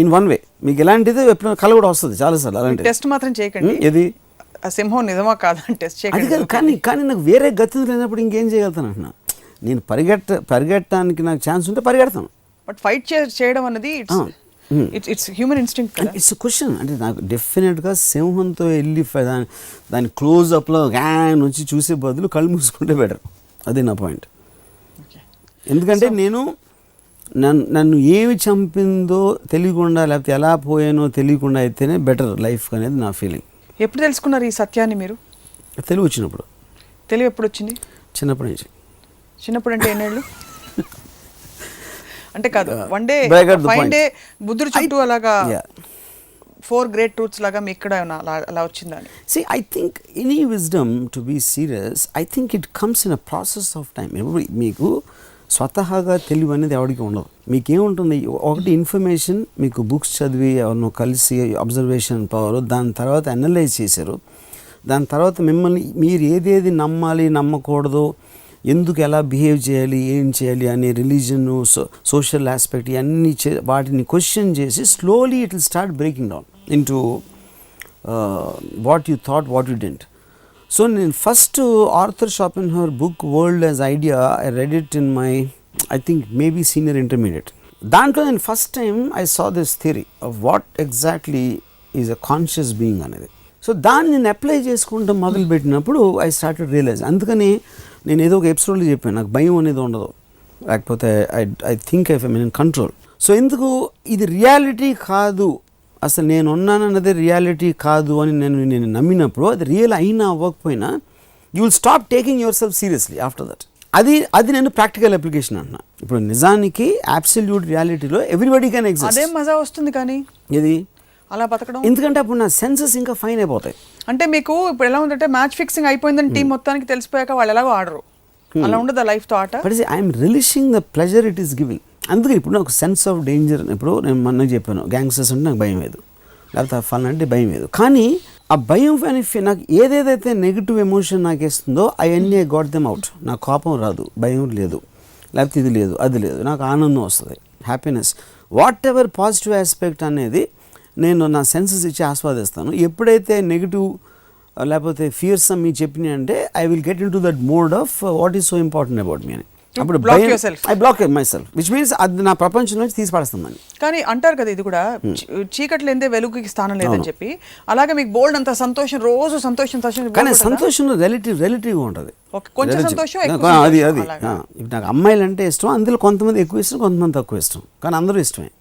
ఇన్ వన్ వే. మీకు ఎలాంటిది ఎప్పుడైనా కళ కూడా వస్తుంది చాలాసార్లు. అలాంటి టెస్ట్ మాత్రం చేయకండి. ఇది సింహం నిజమా కాదా టెస్ట్ చేయకండి. కానీ నాకు వేరే గతి లేనప్పుడు ఇంకేం చేయగలుగుతాను అంటున్నా. నేను పరిగెట్టడానికి నాకు ఛాన్స్ ఉంటే పరిగెడతాను. బట్ ఫైట్ చేయడం అన్నది ఇట్స్ హ్యూమన్ ఇన్స్టింక్ట్ కదా. It's question. అంటే నాకు డెఫినెట్గా సింహంతో వెళ్ళి దాని క్లోజ్అప్లో గ్యాన్ వచ్చి చూసే బదులు కళ్ళు మూసుకుంటే బెటర్. అదే నా పాయింట్. ఎందుకంటే నన్ను ఏమి చంపిందో తెలియకుండా లేకపోతే ఎలా పోయానో తెలియకుండా అయితేనే బెటర్ లైఫ్ అనేది నా ఫీలింగ్. ఎప్పుడు తెలుసుకున్నారు ఈ సత్యాన్ని మీరు? తెలివి వచ్చినప్పుడు. తెలివి ఎప్పుడు వచ్చింది? చిన్నప్పటి నుంచి. చిన్నప్పుడు అంటే ఎన్నేళ్ళు? అంటే కాదు, వన్ డే ఫైన్ డే బుద్ధుడు చుట్టూ అలాగా 4 great truths లాగా మీకు ఇక్కడ అలా వచ్చిందని. See, I think any wisdom, to be serious, I think it comes in a process of time. మీకు స్వతహాగా తెలివి అనేది ఎవరికి ఉండదు. మీకేముంటుంది, ఒకటి ఇన్ఫర్మేషన్ మీకు బుక్స్ చదివి ఎవరినో కలిసి అబ్జర్వేషన్ పవర్, దాని తర్వాత అనలైజ్ చేశారు, దాని తర్వాత మిమ్మల్ని మీరు ఏదేది నమ్మాలి నమ్మకూడదు, ఎందుకు ఎలా బిహేవ్ చేయాలి ఏం చేయాలి అనే రిలీజన్ సోషల్ ఆస్పెక్ట్ ఇవన్నీ వాటిని క్వశ్చన్ చేసి slowly it will start breaking down into what you thought, what you didn't. So in first Arthur Schopenhauer book World as Idea, I read it in my, I think maybe senior intermediate. Dantlo then first time I saw this theory of what exactly is a conscious being అనేది. So దాన్ని నేను apply చేసుకుంటూ మొదలు పెట్టినప్పుడు I started realise. అందుకని నేను ఏదో ఒక ఎపిసోడ్లో చెప్పాను, నాకు భయం అనేది ఉండదు, లేకపోతే I think I mean control. So ఎందుకు ఇది రియాలిటీ కాదు, అసలు నేను ఉన్నానన్నదే రియాలిటీ కాదు అని నేను నమ్మినప్పుడు, అది రియల్ అయినా అవ్వకపోయినా you will stop taking yourself seriously after that. అది నేను ప్రాక్టికల్ అప్లికేషన్ అంటున్నా. ఇప్పుడు నిజానికి అబ్సల్యూట్ రియాలిటీలో ఎవ్రీబడి కెన్ ఎగ్జిస్ట్. అదే మజా వస్తుంది కానీ ఇది అలా బతకడం, ఎందుకంటే అప్పుడు నా సెన్సెస్ ఇంకా ఫైన్ అయిపోతాయి. అంటే మీకు ఇప్పుడు ఎలా ఉందంటే మ్యాచ్ ఫిక్సింగ్ అయిపోయిందని టీం మొత్తానికి తెలిసిపోయాక వాళ్ళు ఎలాగో ఆడరు, అలా ఉండదు లైఫ్ తో ఆట. But I'm relishing the pleasure it is giving. అందుకే ఇప్పుడు నాకు సెన్స్ ఆఫ్ డేంజర్, ఇప్పుడు నేను మొన్న చెప్పాను గ్యాంగ్స్టర్స్ అంటే నాకు భయం లేదు, లేకపోతే ఫన్ అంటే భయం లేదు. కానీ ఆ భయం అని నాకు ఏదేదైతే నెగిటివ్ ఎమోషన్ నాకు ఇస్తుందో అవన్నీ ఐ గాట్ దెమ్ అవుట్. నాకు కోపం రాదు, భయం లేదు, లేకపోతే ఇది లేదు అది లేదు, నాకు ఆనందం వస్తుంది, happiness, what ever positive aspect అనేది నేను నా సెన్సెస్ ఇచ్చి ఆస్వాదిస్తాను. ఎప్పుడైతే నెగిటివ్ లేకపోతే ఫియర్స్ మీ చెప్పినాయి అంటే I will get into that mode of what is so important about me అని. అప్పుడు I block myself, which means అది నా ప్రపంచం నుంచి తీసి పడేస్తుందని. కానీ అంటారు కదా, ఇది కూడా చీకట్లు ఎందే వెలుగుకి స్థానం లేదని చెప్పి, అలాగే మీకు బోల్డ్ అంత సంతోషం, రోజు సంతోషం. కానీ సంతోషం రిలేటివ్గా ఉంటుంది, కొంచెం సంతోషం. అది ఇప్పుడు నాకు అమ్మాయిలు అంటే ఇష్టం, అందులో కొంతమంది ఎక్కువ ఇష్టం, కొంతమంది తక్కువ ఇష్టం, కానీ అందరూ ఇష్టమే.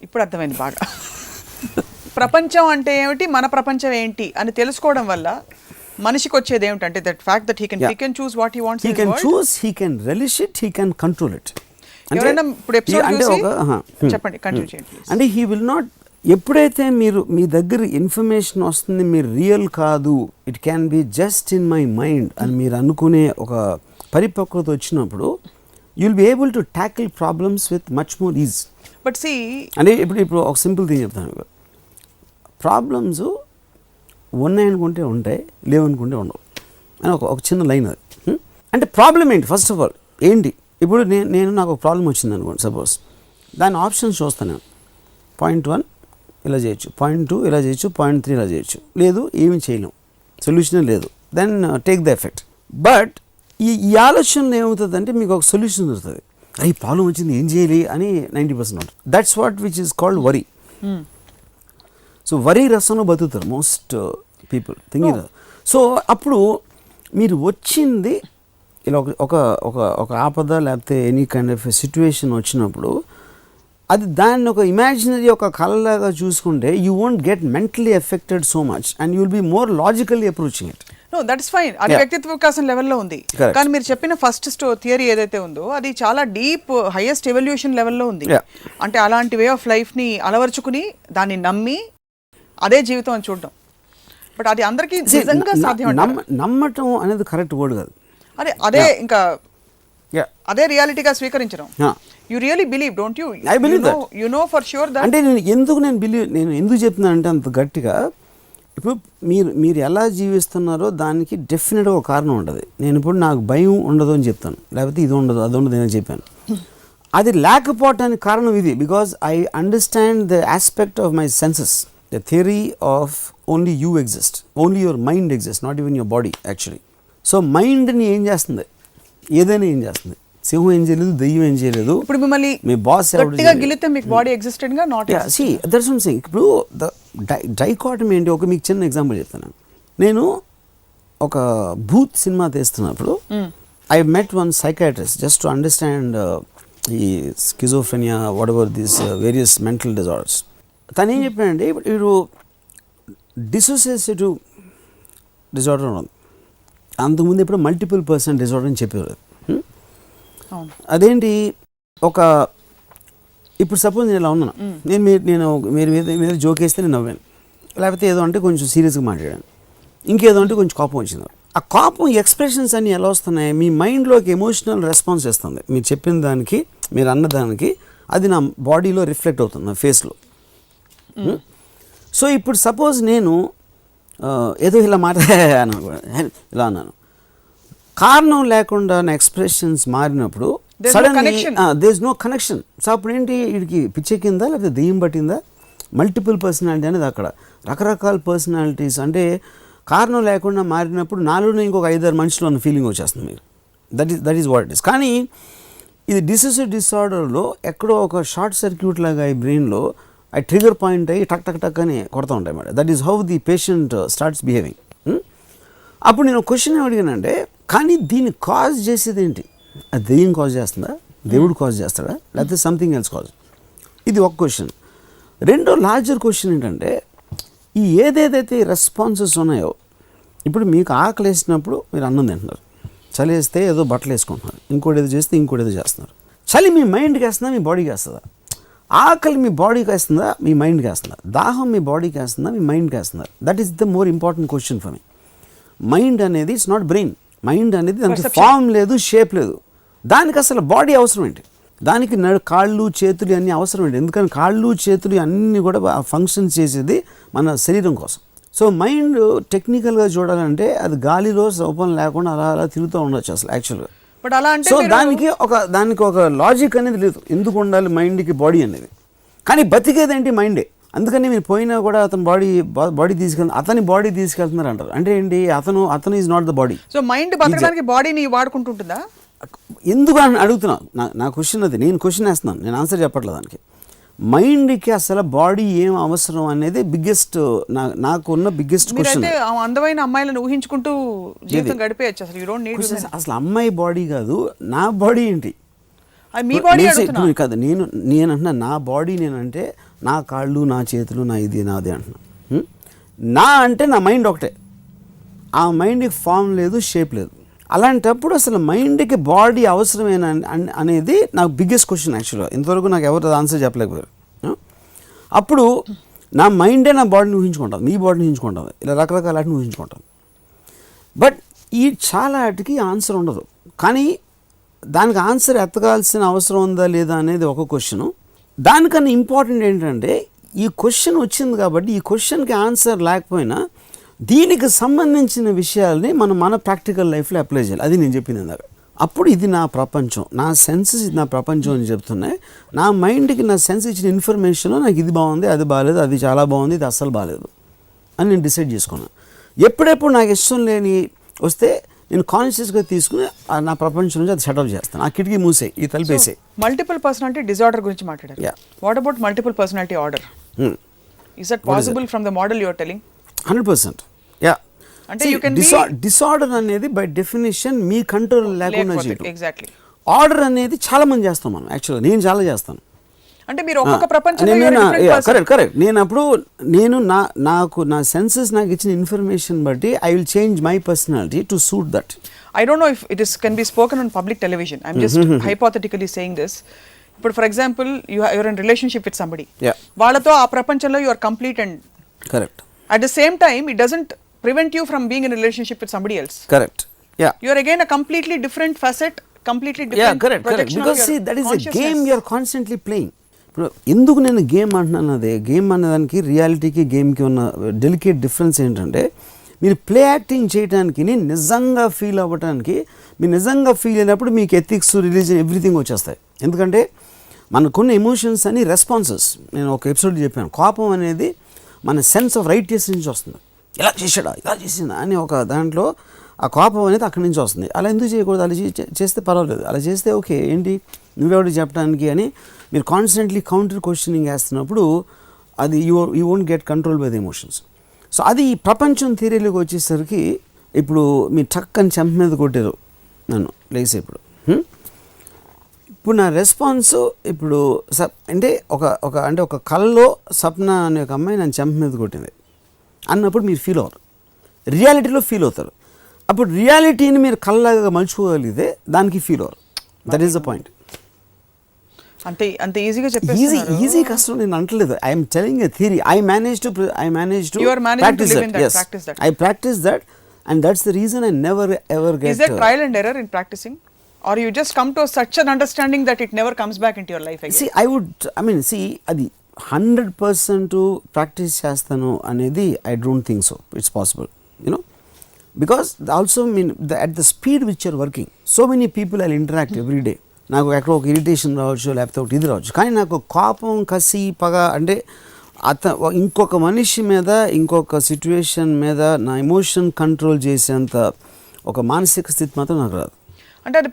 ఇప్పుడు అర్థమైంది బాగా. ప్రపంచం అంటే ఏమిటి, మన ప్రపంచం ఏంటి అని తెలుసుకోవడం వల్ల మనిషికి వచ్చేది ఏమిటంటే that fact that he can choose what he wants. He can choose, he can relish it, he can control it. ఎవరైనా ఇప్పుడు ఎపిసోడ్ చూసి చెప్పండి, కంటిన్యూ చేయండి. అంటే he will not, ఎప్పుడైతే మీరు మీ దగ్గర ఇన్ఫర్మేషన్ వస్తుంది, మీరు రియల్ కాదు, it can be just in my mind అని మీరు అనుకునే ఒక పరిపక్వత వచ్చినప్పుడు you will be able to tackle problems with much more ease. But see అంటే ఇప్పుడు ఒక సింపుల్ థింగ్ చెప్తాను, ప్రాబ్లమ్స్ ఉన్నాయనుకుంటే ఉంటాయి, లేవనుకుంటే ఉండవు అని ఒక చిన్న లైన్ అది. అంటే ప్రాబ్లం ఏంటి, ఫస్ట్ ఆఫ్ ఆల్ ఏంటి, ఇప్పుడు నేను నాకు ఒక ప్రాబ్లం వచ్చింది అనుకోండి, సపోజ్ దాని ఆప్షన్స్ చూస్తాను నేను. పాయింట్ 1 ఇలా చేయొచ్చు, పాయింట్ 2 ఇలా చేయొచ్చు, పాయింట్ 3 ఇలా చేయొచ్చు, లేదు ఏమి చేయలేం, సొల్యూషనే లేదు, then take the effect. But ఈ ఆలోచనలో ఏమవుతుందంటే మీకు ఒక సొల్యూషన్ దొరుకుతుంది, ఈ ప్రాబ్లం వచ్చింది ఏం చేయాలి అని 90% ఉంటుంది. That's what which is called worry. So worry రసంలో బతుకుతారు మోస్ట్ పీపుల్ థింకింగ్. సో అప్పుడు మీరు వచ్చింది ఇలా ఒక ఆపద లేకపోతే ఎనీ కైండ్ ఆఫ్ సిచ్యువేషన్ వచ్చినప్పుడు అది దాన్ని ఒక ఇమాజినరీ ఒక కళలాగా చూసుకుంటే you won't get mentally affected so much and you will be more logically approaching it. No that's fine, అది వ్యక్తిత్వ వికాసం లెవెల్లో ఉంది. కానీ మీరు చెప్పిన ఫస్ట్ థియరీ ఏదైతే ఉందో అది చాలా డీప్ హైయెస్ట్ ఎవల్యూషన్ లెవెల్లో ఉంది. అంటే అలాంటి వే ఆఫ్ లైఫ్ని అలవర్చుకుని దాన్ని నమ్మి అదే జీవితం అని చూడడం. బట్ అది అందరికీ నిజంగా సాధ్యం. నమ్మటం అనేది కరెక్ట్ వర్డ్ కాదు, అదే ఇంకా అదే రియాలిటీగా స్వీకరించడం. You really believe, don't you? I believe that. You know for sure that. అంటే నేను ఎందుకు చెప్తున్నాను అంటే అంత గట్టిగా, ఇప్పుడు మీరు ఎలా జీవిస్తున్నారో దానికి డెఫినెట్గా ఒక కారణం ఉంటుంది. నేను ఇప్పుడు నాకు భయం ఉండదు అని చెప్తాను, లేకపోతే ఇది ఉండదు అది ఉండదు అని చెప్పాను. అది లేకపోవటానికి కారణం ఇది, because I understand the aspect of my senses. The theory of only you exist, only your mind exists, not even your body actually. So mind ni em chesthundi, ఏదైనా ఏం చేస్తుంది, సింహం ఏం చేయలేదు, దెయ్యం ఏం చేయలేదు. ఇప్పుడు మిమ్మల్ని మీ బాస్ గట్టిగా గిలితే మీకు బాడీ ఎగ్జిస్టెడ్ గా not exist. See that's what I'm saying. ఇప్పుడు ద డైకాటమీ ఏంటి, ఒక మీకు చిన్న ఎగ్జాంపుల్ చెప్తాను. నేను ఒక భూత్ సినిమా తీస్తున్నప్పుడు I met one psychiatrist just to understand ఈ schizophrenia whatever these various mental disorders. తను ఏం చెప్పానంటే ఇప్పుడు డిసోసియేటివ్ డిజార్డర్ ఉంది, అంతకుముందు ఇప్పుడు మల్టిపుల్ పర్సన్ డిజార్డర్ అని చెప్పేవారు. అదేంటి, ఒక ఇప్పుడు సపోజ్ నేను ఇలా ఉన్నాను, మీరు మీద జోక్ వేస్తే నేను నవ్వాను, లేకపోతే ఏదో అంటే కొంచెం సీరియస్గా మాట్లాడాను, ఇంకేదో అంటే కొంచెం కోపం వచ్చింది. ఆ కోపం ఎక్స్ప్రెషన్స్ అన్నీ ఎలా వస్తున్నాయి, మీ మైండ్లోకి ఎమోషనల్ రెస్పాన్స్ ఇస్తుంది. మీరు చెప్పిన దానికి, మీరు అన్నదానికి అది నా బాడీలో రిఫ్లెక్ట్ అవుతుంది, నా ఫేస్లో. సో ఇప్పుడు సపోజ్ నేను ఏదో ఇలా మాట్లాడాను, ఇలా అన్నాను, కారణం లేకుండా నా ఎక్స్ప్రెషన్స్ మారినప్పుడు suddenly there is no connection. So అప్పుడు ఏంటి, వీడికి పిచ్చెక్కిందా లేకపోతే దెయ్యం పట్టిందా? మల్టిపుల్ పర్సనాలిటీ అనేది అక్కడ రకరకాల పర్సనాలిటీస్, అంటే కారణం లేకుండా మారినప్పుడు నాలోనే ఇంకొక 5-6 మనుషులు అన్న ఫీలింగ్ వచ్చేస్తుంది మీకు. That is what it is. కానీ ఇది డిసోసియేటివ్ డిసార్డర్లో ఎక్కడో ఒక షార్ట్ సర్క్యూట్ లాగా ఈ బ్రెయిన్లో ఆ ట్రిగర్ పాయింట్ అయ్యి టక్ టక్ టక్ అని కొడతా ఉంటాయి అన్నమాట. That is how the patient starts behaving. అప్పుడు నేను క్వశ్చన్ ఏమడిగానంటే, కానీ దీన్ని కాజ్ చేసేది ఏంటి? అది దెయ్యం కాజ్ చేస్తుందా, దేవుడు కాజ్ చేస్తాడా, లేకపోతే సంథింగ్ ఎల్స్ కాజ్? ఇది ఒక క్వశ్చన్. రెండో లార్జర్ క్వశ్చన్ ఏంటంటే, ఈ ఏదేదైతే రెస్పాన్సెస్ ఉన్నాయో, ఇప్పుడు మీకు ఆకలి వేసినప్పుడు మీరు అన్నం తింటున్నారు, చలి వేస్తే ఏదో బట్టలు వేసుకుంటున్నారు, ఇంకోటి ఏదో చేస్తే ఇంకోటి ఏదో చేస్తున్నారు. చలి మీ మైండ్కి వేస్తుందా, మీ బాడీకి వేస్తుందా? ఆకలి మీ బాడీకి వేస్తుందా, మీ మైండ్కి వేస్తుందా? దాహం మీ బాడీకి వేస్తుందా, మీ మైండ్కి వేస్తుందా? That is the more important question for me. Mind అనేది ఇట్స్ నాట్ బ్రెయిన్. మైండ్ అనేది దానికి ఫామ్ లేదు, షేప్ లేదు. దానికి అసలు బాడీ అవసరం ఏంటి? దానికి కాళ్ళు చేతులు అన్నీ అవసరం ఏంటి? ఎందుకని కాళ్ళు చేతులు అన్నీ కూడా ఫంక్షన్స్ చేసేది మన శరీరం కోసం. సో మైండ్ టెక్నికల్గా చూడాలంటే అది గాలిలో సౌపం లేకుండా అలా అలా తిరుగుతూ ఉండొచ్చు అసలు యాక్చువల్గా. సో దానికి ఒక లాజిక్ అనేది లేదు, ఎందుకు ఉండాలి మైండ్కి బాడీ అనేది. కానీ బతికేదేంటి మైండే. అందుకని మీరు పోయినా కూడా అతని బాడీ అతని బాడీ తీసుకెళ్తున్నారు అంటారు. అంటే ఏంటి, అతను is not the body. So mind బతకడానికి బాడీని వాడుకుంటుంటుందా? ఎందుకు అని అడుగుతున్నాను. నా క్వశ్చన్ అది, నేను క్వశ్చన్ వేస్తున్నాను, నేను ఆన్సర్ చెప్పట్లేదు దానికి. మైండ్కి అసలు బాడీ ఏం అవసరం అనేది బిగ్గెస్ట్, నాకున్న బిగ్గెస్ట్ క్వశ్చన్. అందమైన అమ్మాయిలను ఊహించుకుంటూ జీవితం గడిపేయచ్చు అసలు. You don't need. అసలు అమ్మాయి బాడీ కాదు, నా బాడీ ఏంటి? మీ బాడీ కాదు, నేను అంటున్నా నా బాడీ. నేనంటే నా కాళ్ళు, నా చేతులు, నా ఇది నాది అంటున్నా. నా అంటే నా మైండ్ ఒకటే, ఆ మైండ్కి ఫామ్ లేదు, షేప్ లేదు. అలాంటప్పుడు అసలు మైండ్కి బాడీ అవసరమేనా అనేది నాకు బిగ్గెస్ట్ క్వశ్చన్ యాక్చువల్గా. ఇంతవరకు నాకు ఎవరు ఆన్సర్ చెప్పలేకపోయారు. అప్పుడు నా మైండే నా బాడీని ఊహించుకుంటాను, మీ బాడీని ఊహించుకుంటాను, ఇలా రకరకాల వాటిని ఊహించుకుంటాను. బట్ ఈ చాలా వాటికి ఆన్సర్ ఉండదు. కానీ దానికి ఆన్సర్ ఎత్తగాల్సిన అవసరం ఉందా లేదా అనేది ఒక క్వశ్చను. దానికన్నా ఇంపార్టెంట్ ఏంటంటే, ఈ క్వశ్చన్ వచ్చింది కాబట్టి ఈ క్వశ్చన్కి ఆన్సర్ లేకపోయినా దీనికి సంబంధించిన విషయాల్ని మన ప్రాక్టికల్ లైఫ్లో అప్లై చేయాలి. అది నేను చెప్పింది ఇందాక. అప్పుడు ఇది నా ప్రపంచం, నా సెన్సెస్ ఇది నా ప్రపంచం అని చెప్తున్నాయి. నా మైండ్కి నా సెన్స్ ఇచ్చిన ఇన్ఫర్మేషన్ నాకు ఇది బాగుంది, అది బాగాలేదు, అది చాలా బాగుంది, ఇది అస్సలు బాగాలేదు అని నేను డిసైడ్ చేసుకున్నాను. ఎప్పుడెప్పుడు నాకు ఇష్టం లేని వస్తే నేను కాన్షియస్గా తీసుకుని నా ప్రపంచం నుంచి అది షటప్ చేస్తాను. ఆ కిటికీ మూసే, ఈ తలిపేసే. మల్టిపుల్ పర్సనాలిటీ డిజార్డర్ గురించి మాట్లాడారు. What about multiple personality order? Is that possible from the model you are telling? 100%. Yeah. అంటే యు కెన్ డిసార్డర్ అనేది బై డెఫినేషన్ మీ కంట్రోల్ లేకుండా చేయడం. ఎగ్జాక్ట్లీ. ఆర్డర్ అనేది చాలా మంది చేస్తాం మనం. యాక్చువల్గా నేను చాలా చేస్తాను. అంటే మీరు ఒక్కొక్క ప్రపంచంలో కరెక్ట్. నేను అప్పుడు నాకు నా సెన్సెస్ నాకు ఇచ్చిన ఇన్ఫర్మేషన్ బట్టి I will change my personality to suit that. I don't know if it can be spoken on public television. I'm just hypothetically saying this. But for example, you're in relationship with somebody. వాళ్ళతో ఆ ప్రపంచంలో you are complete and correct. At the same time, it doesn't prevent you from being in a relationship with somebody else. Correct. Yeah. You're again a completely different facet, completely different projection. Because see, that is a game you're constantly playing. ఎందుకు నేను game అంటున్నాను, అదే game అనేదానికి రియాలిటీకి గేమ్కి ఉన్న delicate difference ఏంటంటే, మీరు play acting చేయడానికి, నిజంగా ఫీల్ అవ్వడానికి, మీరు నిజంగా ఫీల్ అయినప్పుడు మీకు ఎథిక్స్, రిలీజన్ ఎవ్రీథింగ్ వచ్చేస్తాయి. ఎందుకంటే మనకున్న ఎమోషన్స్ అని రెస్పాన్సెస్. నేను ఒక ఎపిసోడ్ చెప్పాను, కోపం అనేది మన సెన్స్ ఆఫ్ రైట్నెస్ నుంచి వస్తుంది. ఇలా చేసాడా, ఇలా చేసిందా అని ఒక దాంట్లో ఆ కోపం అనేది అక్కడి నుంచి వస్తుంది. అలా ఎందుకు చేయకూడదు, అలా చేస్తే పర్వాలేదు, అలా చేస్తే ఓకే, ఏంటి నువ్వెవడు చెప్పడానికి అని మీరు కాన్స్టెంట్లీ కౌంటర్ క్వశ్చనింగ్ వేస్తున్నప్పుడు అది you won't get control by the emotions. So అది ప్రపంచం థియరీలోకి వచ్చేసరికి, ఇప్పుడు మీరు టక్ అని చెంప మీద కొట్టారు నన్ను లేసే, ఇప్పుడు ఇప్పుడు నా రెస్పాన్స్ ఇప్పుడు అంటే ఒక కళ్ళలో సప్న అనే ఒక అమ్మాయి నన్ను చెంప మీద కొట్టింది అన్నప్పుడు మీరు ఫీల్ అవ్వరు, రియాలిటీలో ఫీల్ అవుతారు. అప్పుడు రియాలిటీని మీరు కళ్ళగా మలుచుకోగలిగితే దానికి ఫీల్ అవ్వరు. That is the point. అంత ఈజీగా చెప్పేస్తున్నారు. ఈజీ కష్టం నేను అంటలేదు. I'm telling a theory. I manage to You are managing to live in that, yes, practice that. I practice that, and that's the reason I never ever get. Is there trial and error in practicing, or you just come to such an understanding that it never comes back into your life again? See, అది 100% practice చేస్తాను అనేది I don't think so. It's possible, because also at the speed which you're working, so many people I'll interact every day. నాకు ఎక్కడో ఒక irritation రావచ్చు, లేకపోతే ఒకటి ఇది రావచ్చు, కానీ నాకు కోపం, కసి, పగ అంటే ఇంకొక మనిషి మీద, ఇంకొక సిచ్యువేషన్ మీద నా ఎమోషన్ కంట్రోల్ చేసేంత ఒక మానసిక స్థితి మాత్రం నాకు రాదు. అంటే అది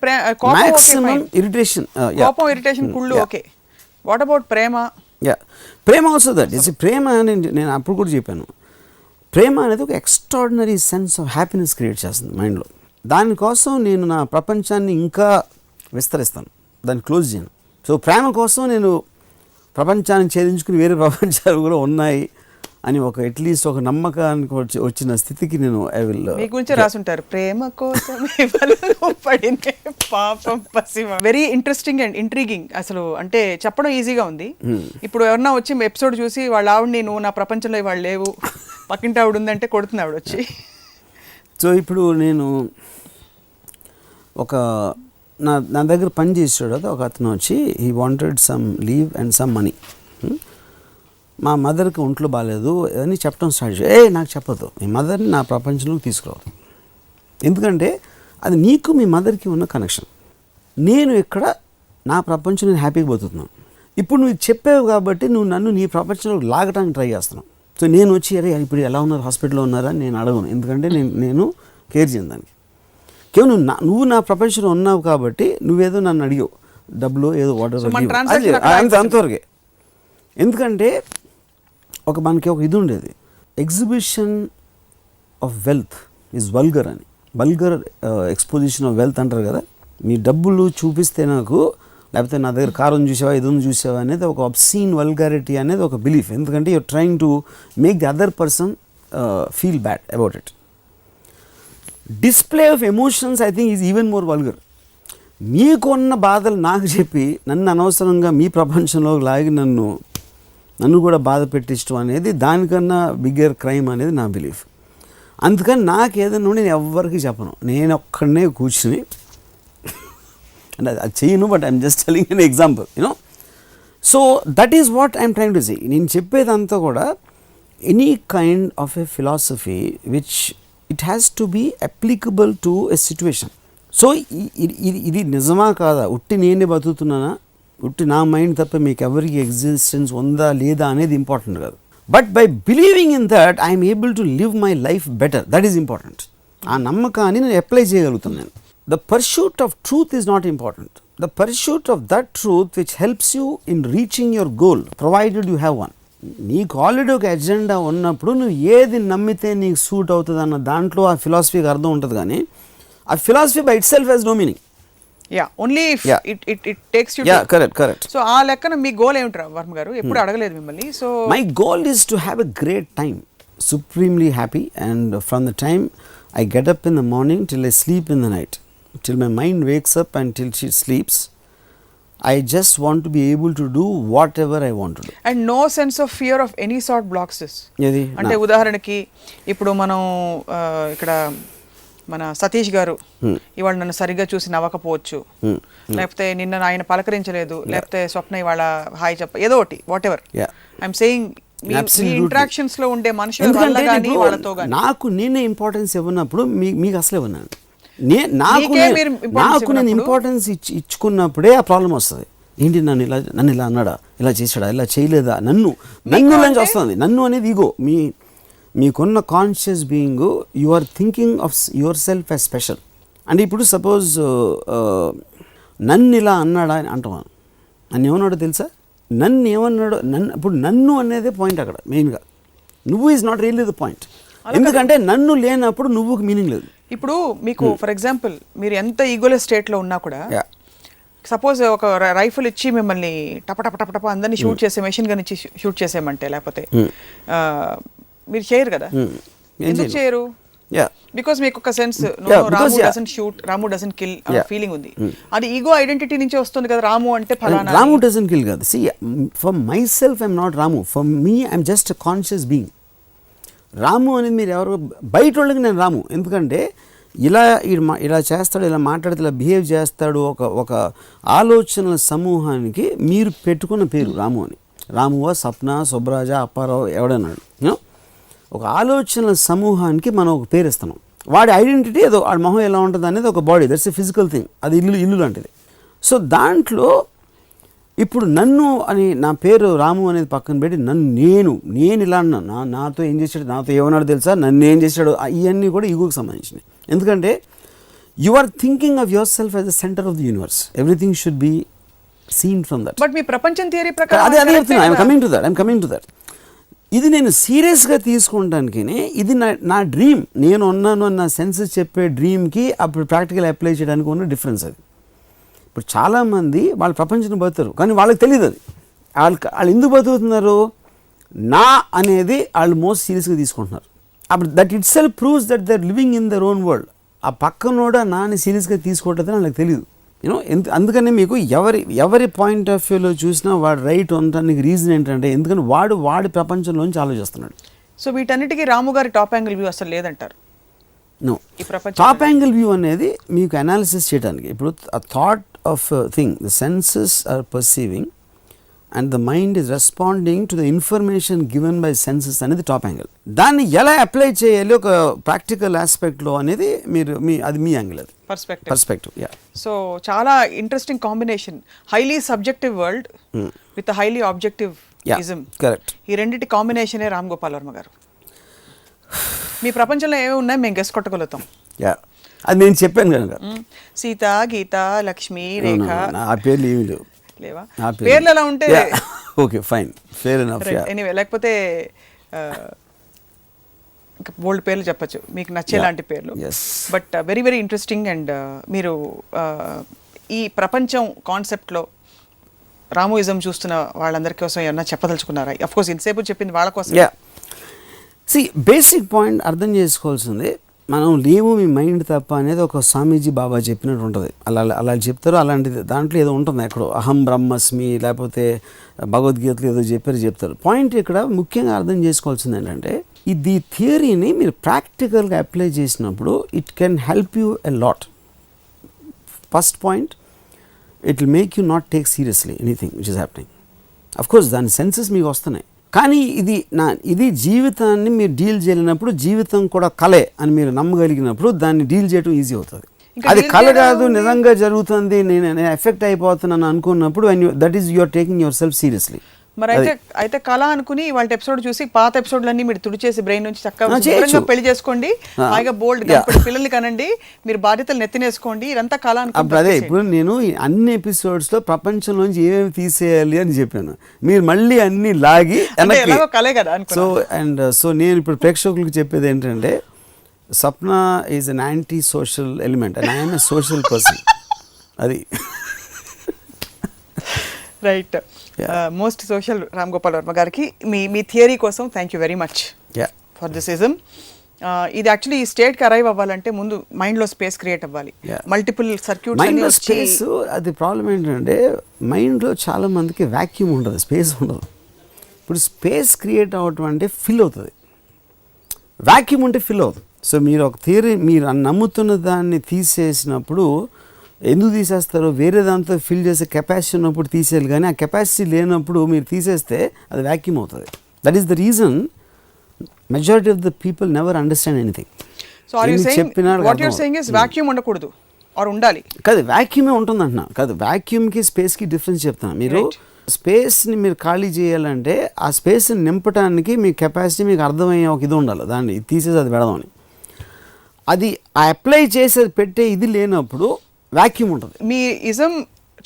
మాక్సిమం ఇరిటేషన్, కోపం, ఇరిటేషన్, కుళ్ళు ఓకే. వాట్ అబౌట్ ప్రేమ? ప్రేమ ఆల్సో దట్ ఈస్. ప్రేమ నేను అప్పుడు కూడా చెప్పాను, ప్రేమ అనేది ఒక extraordinary sense of happiness create చేస్తుంది మైండ్లో. దానికోసం నేను నా ప్రపంచాన్ని ఇంకా విస్తరిస్తాను, దాన్ని క్లోజ్ చేయను. సో ప్రేమ కోసం నేను ప్రపంచాన్ని ఛేదించుకుని వేరే ప్రపంచాలు కూడా ఉన్నాయి అని ఒక అట్లీస్ట్ ఒక నమ్మకానికి వచ్చిన స్థితికి నేను ఐ విల్. మీ గురించి రాసుంటారు, ప్రేమ కోసం పడిన పాపం పసిమ. Very interesting and intriguing. అసలు అంటే చెప్పడం ఈజీగా ఉంది. ఇప్పుడు ఎవరన్నా వచ్చి ఎపిసోడ్ చూసి వాళ్ళ ఆవిడని, నువ్వు నా ప్రపంచంలో వాళ్ళు లేవు, పక్కింటి ఆవిడ ఉందంటే కొడుతుంది ఆవిడ వచ్చి. సో ఇప్పుడు నేను నా దగ్గర పని చేసాడు ఒక అతను వచ్చి, he wanted some leave and some money. మా మదర్కి ఒంట్లో బాగాలేదు అని చెప్పడం స్టార్ట్ చేయ. నాకు చెప్పదు, మీ మదర్ని నా ప్రపంచంలోకి తీసుకురావద్దు, ఎందుకంటే అది నీకు మీ మదర్కి ఉన్న కనెక్షన్. నేను ఇక్కడ నా ప్రపంచం నేను హ్యాపీగా బతుకుతున్నాను. ఇప్పుడు నువ్వు చెప్పావు కాబట్టి నువ్వు నన్ను నీ ప్రపంచంలోకి లాగడానికి ట్రై చేస్తున్నావు. సో నేను వచ్చి అరే ఇప్పుడు ఎలా ఉన్నారు, హాస్పిటల్లో ఉన్నారా నేను అడగను, ఎందుకంటే నేను కేర్ చేయను దానికి. కేవలం నువ్వు నా ప్రపంచంలో ఉన్నావు కాబట్టి నువ్వేదో నన్ను అడిగావు, డబ్బులు ఏదో వాటర్ అంతవరకే. ఎందుకంటే మనకి ఒక ఇది ఉండేది, exhibition of wealth is vulgar అని. వల్గర్ ఎక్స్పోజిషన్ ఆఫ్ వెల్త్ అంటారు కదా. మీ డబ్బులు చూపిస్తే నాకు, లేకపోతే నా దగ్గర కారు చూసావా, ఇది చూసావా అనేది ఒక అబ్సీన్ వల్గారిటీ అనేది ఒక బిలీఫ్. ఎందుకంటే you're trying to make the other person feel bad about it. Display of emotions I think is even more vulgar. మీకున్న బాధలు నాకు చెప్పి నన్ను అనవసరంగా మీ ప్రపంచంలోకి లాగి నన్ను కూడా బాధ పెట్టించడం అనేది దానికన్నా బిగ్గర్ క్రైమ్ అనేది నా బిలీఫ్. అందుకని నాకు ఏదైనా నేను ఎవరికి చెప్పను, నేను ఒక్కడనే కూర్చుని అంటే అది చేయను, but I'm just telling an example, so that is what I'm trying to say. నేను చెప్పేదంతా కూడా any kind of a philosophy which it has to be applicable to a situation. So ఇది నిజమా కాదా, ఉట్టి నేనే బతుకుతున్నానా, ఉట్టి నా మైండ్ తప్ప మీకు ఎవరికి ఎగ్జిస్టెన్స్ ఉందా లేదా అనేది ఇంపార్టెంట్ కాదు. But by believing in that I'm able to live my life better, that is important. ఆ నమ్మకాన్ని నేను అప్లై చేయగలుగుతున్నాను. The pursuit of truth is not important. The pursuit of that truth which helps you in reaching your goal provided you have one. నీకు already ఒక agenda ఉన్నప్పుడు నువ్వు ఏది నమ్మితే నీకు సూట్ అవుతుంది అన్న దాంట్లో ఆ ఫిలాసఫీకి అర్థం ఉంటుంది. కానీ ఆ philosophy by itself has no meaning. Only it takes you. Correct. So ఆ లెక్కన మీ గోల్ ఏమిట్రా వర్మ గారు? ఎప్పుడు అడగలేదు మిమ్మల్ని. So my goal is to have a great time, supremely happy, and from the time I get up in the morning till I sleep in the night, till my mind wakes up and till she sleeps, I just want to be able to do whatever I want to do. And no sense of fear of any sort blocks this. అంటే ఉదాహరణకి ఇప్పుడు మనం ఇక్కడ మన సతీష్ గారు ఇవాళ నన్ను సరిగ్గా చూసి నవ్వకపోవచ్చు, లేకపోతే నిన్న ఆయన పలకరించలేదు, లేకపోతే స్వప్న ఇవాళ హాయ్ చెప్ప, ఏదో ఒకటి what ever I'm saying, interactions లో ఉండే మనుషుల వల్ల గాని వాళ్ళతో గాని నాకు నేనే ఇంపార్టెన్స్ ఇవ్వనప్పుడు మీకు అసలు ఇవ్వను. నాకు నేను ఇంపార్టెన్స్ ఇచ్చుకున్నప్పుడే ఆ ప్రాబ్లం వస్తుంది. ఏంటి నన్ను ఇలా అన్నాడా, ఇలా చేశాడా, ఇలా చేయలేదా, నన్ను నుంచి వస్తుంది. నన్ను అనేది ఈగో. మీకున్న conscious being, you are thinking of your self as special. అంటే ఇప్పుడు సపోజ్ నన్ను ఇలా అన్నాడా అని అంటాను. నన్ను ఏమన్నాడో తెలుసా, నన్ను ఏమన్నాడో, ఇప్పుడు నన్ను అనేదే పాయింట్ అక్కడ మెయిన్గా. నువ్వు is not really the point. ఎందుకంటే నన్ను లేనప్పుడు నువ్వుకి మీనింగ్ లేదు. ఇప్పుడు మీకు ఫర్ ఎగ్జాంపుల్ మీరు ఎంత ఈగోలెస్ స్టేట్లో ఉన్నా కూడా సపోజ్ ఒక రైఫిల్ ఇచ్చి మిమ్మల్ని టప అందరినీ షూట్ చేసే మెషిన్ గన్ ఇచ్చి షూట్ చేసేయమంటే లేకపోతే మీరు చేయరు కదా, ఎందుకు చేయరు? బికాస్ మీకు ఒక sense Ramu doesn't shoot, Ramu doesn't kill feeling ఉంది. అది ఈగో ఐడెంటిటీ నుంచి వస్తుంది కదా, రాము అంటే ఫలానా. రాము డజంట్ కిల్ కాదు. See for my self I'm not Ramu, for me I'm just a conscious being. Ramu అనేది మీరు ఎవరు బయట వాళ్ళకి నేను రాము. ఎందుకంటే ఇలా చేస్తాడు, ఇలా మాట్లాడితే ఇలా బిహేవ్ చేస్తాడు, ఒక ఆలోచనల సమూహానికి మీరు పెట్టుకున్న పేరు రాము అని. రామువా, సప్న, సుబ్రాజ, అప్పారావు ఎవడన్నాడు, ఒక ఆలోచనల సమూహానికి మనం ఒక పేరు ఇస్తున్నాం. వాడి ఐడెంటిటీ ఏదో, వాడి మొహం ఎలా ఉంటుంది అనేది ఒక body, that's a physical thing, అది ఇల్లు లాంటిది. సో దాంట్లో ఇప్పుడు నన్ను అని నా పేరు రాము అనేది పక్కన పెట్టి నేను ఇలా అన్నాను, నాతో ఏం చేశాడు, నాతో ఏమన్నాడు తెలుసా, నన్ను ఏం చేశాడు, ఇవన్నీ కూడా ఈగోకి సంబంధించినవి. ఎందుకంటే you are thinking of your self as the centre of the universe, everything should be seen from that. But మీ ప్రపంచం థియరీ ప్రకారం అదే చెప్తున్నా, ఐఎమ్ కమింగ్ టు దట్. ఇది నేను సీరియస్గా తీసుకుంటానికి, ఇది నా డ్రీమ్, నేను ఉన్నాను అన్న సెన్సెస్ చెప్పే డ్రీమ్కి అప్పుడు ప్రాక్టికల్ అప్లై చేయడానికి ఉన్న డిఫరెన్స్ అది. ఇప్పుడు చాలామంది వాళ్ళ ప్రపంచం బతుకుతారు, కానీ వాళ్ళకి తెలియదు అది. వాళ్ళు ఎందుకు బతుకుతున్నారు, నా అనేది వాళ్ళు మోస్ట్ సీరియస్గా తీసుకుంటున్నారు. అప్పుడు that itself proves that they are living in their own world. ఆ పక్కనోడ నాని సీరియస్గా తీసుకోవట్లేదు వాళ్ళకి తెలియదు. అందుకని మీకు ఎవరి పాయింట్ ఆఫ్ వ్యూలో చూసినా వాడు రైట్ ఉండడానికి రీజన్ ఏంటంటే, ఎందుకని వాడి ప్రపంచంలోంచి ఆలోచిస్తున్నాడు. సో వీటన్నిటికీ రాము గారి టాప్ యాంగిల్ వ్యూ అసలు లేదంటారు? నో, టాప్ యాంగిల్ వ్యూ అనేది మీకు అనాలిసిస్ చేయడానికి. ఇప్పుడు ఆ thought of thing, the senses are perceiving and the mind is responding to the information given by senses అనేది టాప్ యాంగిల్. దాన్ని ఎలా అప్లై చేయాలి ఒక ప్రాక్టికల్ ఆస్పెక్ట్లో అనేది అది మీ యాంగిల్, అది పర్స్పెక్టివ్. సో చాలా interesting combination, highly subjective world with highly objective ism. Correct. ఈ రెండింటి కాంబినేషనే రామ్ గోపాల్ వర్మ గారు. మీ ప్రపంచంలో ఏమేమి ఉన్నాయి మేము గెస్ కొట్టగలుగుతాం. అది నేను చెప్పాను కనుక. సీత, గీత, లక్ష్మి, రేఖ, ఆ పేర్లు ఏమి లేవు. లేవా? పేర్లు ఎలా ఉంటే okay fine, fair enough. Anyway, లేకపోతే ఇంకా బోల్డ్ పేర్లు చెప్పచ్చు మీకు నచ్చేలాంటి పేర్లు. But very very interesting. And మీరు ఈ ప్రపంచం కాన్సెప్ట్లో రాముయిజం చూస్తున్న వాళ్ళందరి కోసం ఏమన్నా చెప్పదలుచుకున్నారా? అఫ్ కోర్స్ ఇంతసేపు చెప్పింది వాళ్ళ కోసం. సి బేసిక్ పాయింట్ అర్థం చేసుకోవాల్సింది, మనం లేవు మీ మైండ్ తప్ప అనేది ఒక స్వామీజీ బాబా చెప్పినట్టు ఉంటుంది. అలా చెప్తారు, అలాంటిది దాంట్లో ఏదో ఉంటుంది ఎక్కడో, అహం బ్రహ్మస్మి, లేకపోతే భగవద్గీతలో ఏదో చెప్తారు. పాయింట్ ఇక్కడ ముఖ్యంగా అర్థం చేసుకోవాల్సింది ఏంటంటే, ఈ థియరీని మీరు ప్రాక్టికల్గా అప్లై చేసినప్పుడు it can help you a lot. First point, it will make you not take seriously anything which is happening. Of course దాని సెన్సెస్ మీకు వస్తున్నాయి, కానీ ఇది జీవితాన్ని మీరు డీల్ చేయలేనప్పుడు, జీవితం కూడా కలే అని మీరు నమ్మగలిగినప్పుడు దాన్ని డీల్ చేయడం ఈజీ అవుతుంది. అది కళ కాదు, నిజంగా జరుగుతుంది, నేను ఎఫెక్ట్ అయిపోతున్నాను అనుకున్నప్పుడు that is you're taking yourself seriously. మరి అయితే కళ అనుకుని వాళ్ళ ఎపిసోడ్ చూసి పాత ఎపిసోడ్లన్నీ మీరు తుడిచేసి బ్రెయిన్ నుంచి చక్కగా పెళ్లి చేసుకోండి, హాయిగా బోల్డ్ పిల్లల్ని కనండి, మీరు బాధ్యతలు నెత్తినేసుకోండి, ఇదంతా కళ అనుకుంటే. అదే ఇప్పుడు నేను అన్ని ఎపిసోడ్స్లో ప్రపంచంలోంచి ఏమేమి తీసేయాలి అని చెప్పాను, మీరు మళ్ళీ అన్ని లాగి కలే కదా. సో నేను ఇప్పుడు ప్రేక్షకులకు చెప్పేది ఏంటంటే, Swapna is an anti social element and I'm a social person. అది right. Most social Ram Gopal Varma గారికి మీ థియరీ కోసం thank you very much for this ism. ఇది యాక్చువల్లీ ఈ స్టేట్కి అరైవ్ అవ్వాలంటే ముందు మైండ్లో స్పేస్ క్రియేట్ అవ్వాలి, మల్టిపుల్ సర్క్యూట్స్ స్పేస్. అది ప్రాబ్లం ఏంటంటే మైండ్లో చాలా మందికి వ్యాక్యూమ్ ఉండదు, స్పేస్ ఉండదు. ఇప్పుడు స్పేస్ క్రియేట్ అవ్వటం అంటే ఫిల్ అవుతుంది, వ్యాక్యూమ్ ఉంటే ఫిల్ అవుతుంది. సో మీరు ఒక థియరీ మీరు నమ్ముతున్న దాన్ని తీసేసినప్పుడు ఎందుకు తీసేస్తారో, వేరే దాంతో ఫిల్ చేసే కెపాసిటీ ఉన్నప్పుడు తీసేయాలి, కానీ ఆ కెపాసిటీ లేనప్పుడు మీరు తీసేస్తే అది వ్యాక్యూమ్ అవుతుంది. That is the reason majority of the people never understand anything. So are you saying what you are saying is vacuum ఉండకూడదు ఆర్ ఉండాలి? కాదు, వ్యాక్యూమే ఉంటుంది అంటున్నా. కాదు, వ్యాక్యూమ్కి స్పేస్కి డిఫరెన్స్ చెప్తాను. మీరు స్పేస్ని మీరు ఖాళీ చేయాలంటే ఆ స్పేస్ని నింపడానికి మీ కెపాసిటీ మీకు అర్థమయ్యే ఒక ఇది ఉండాలి, దాన్ని తీసేసి అది పెడదామని. అది అప్లై చేసేది పెట్టే ఇది లేనప్పుడు వ్యాక్యూమ్ ఉంటుంది. మీ ఇజం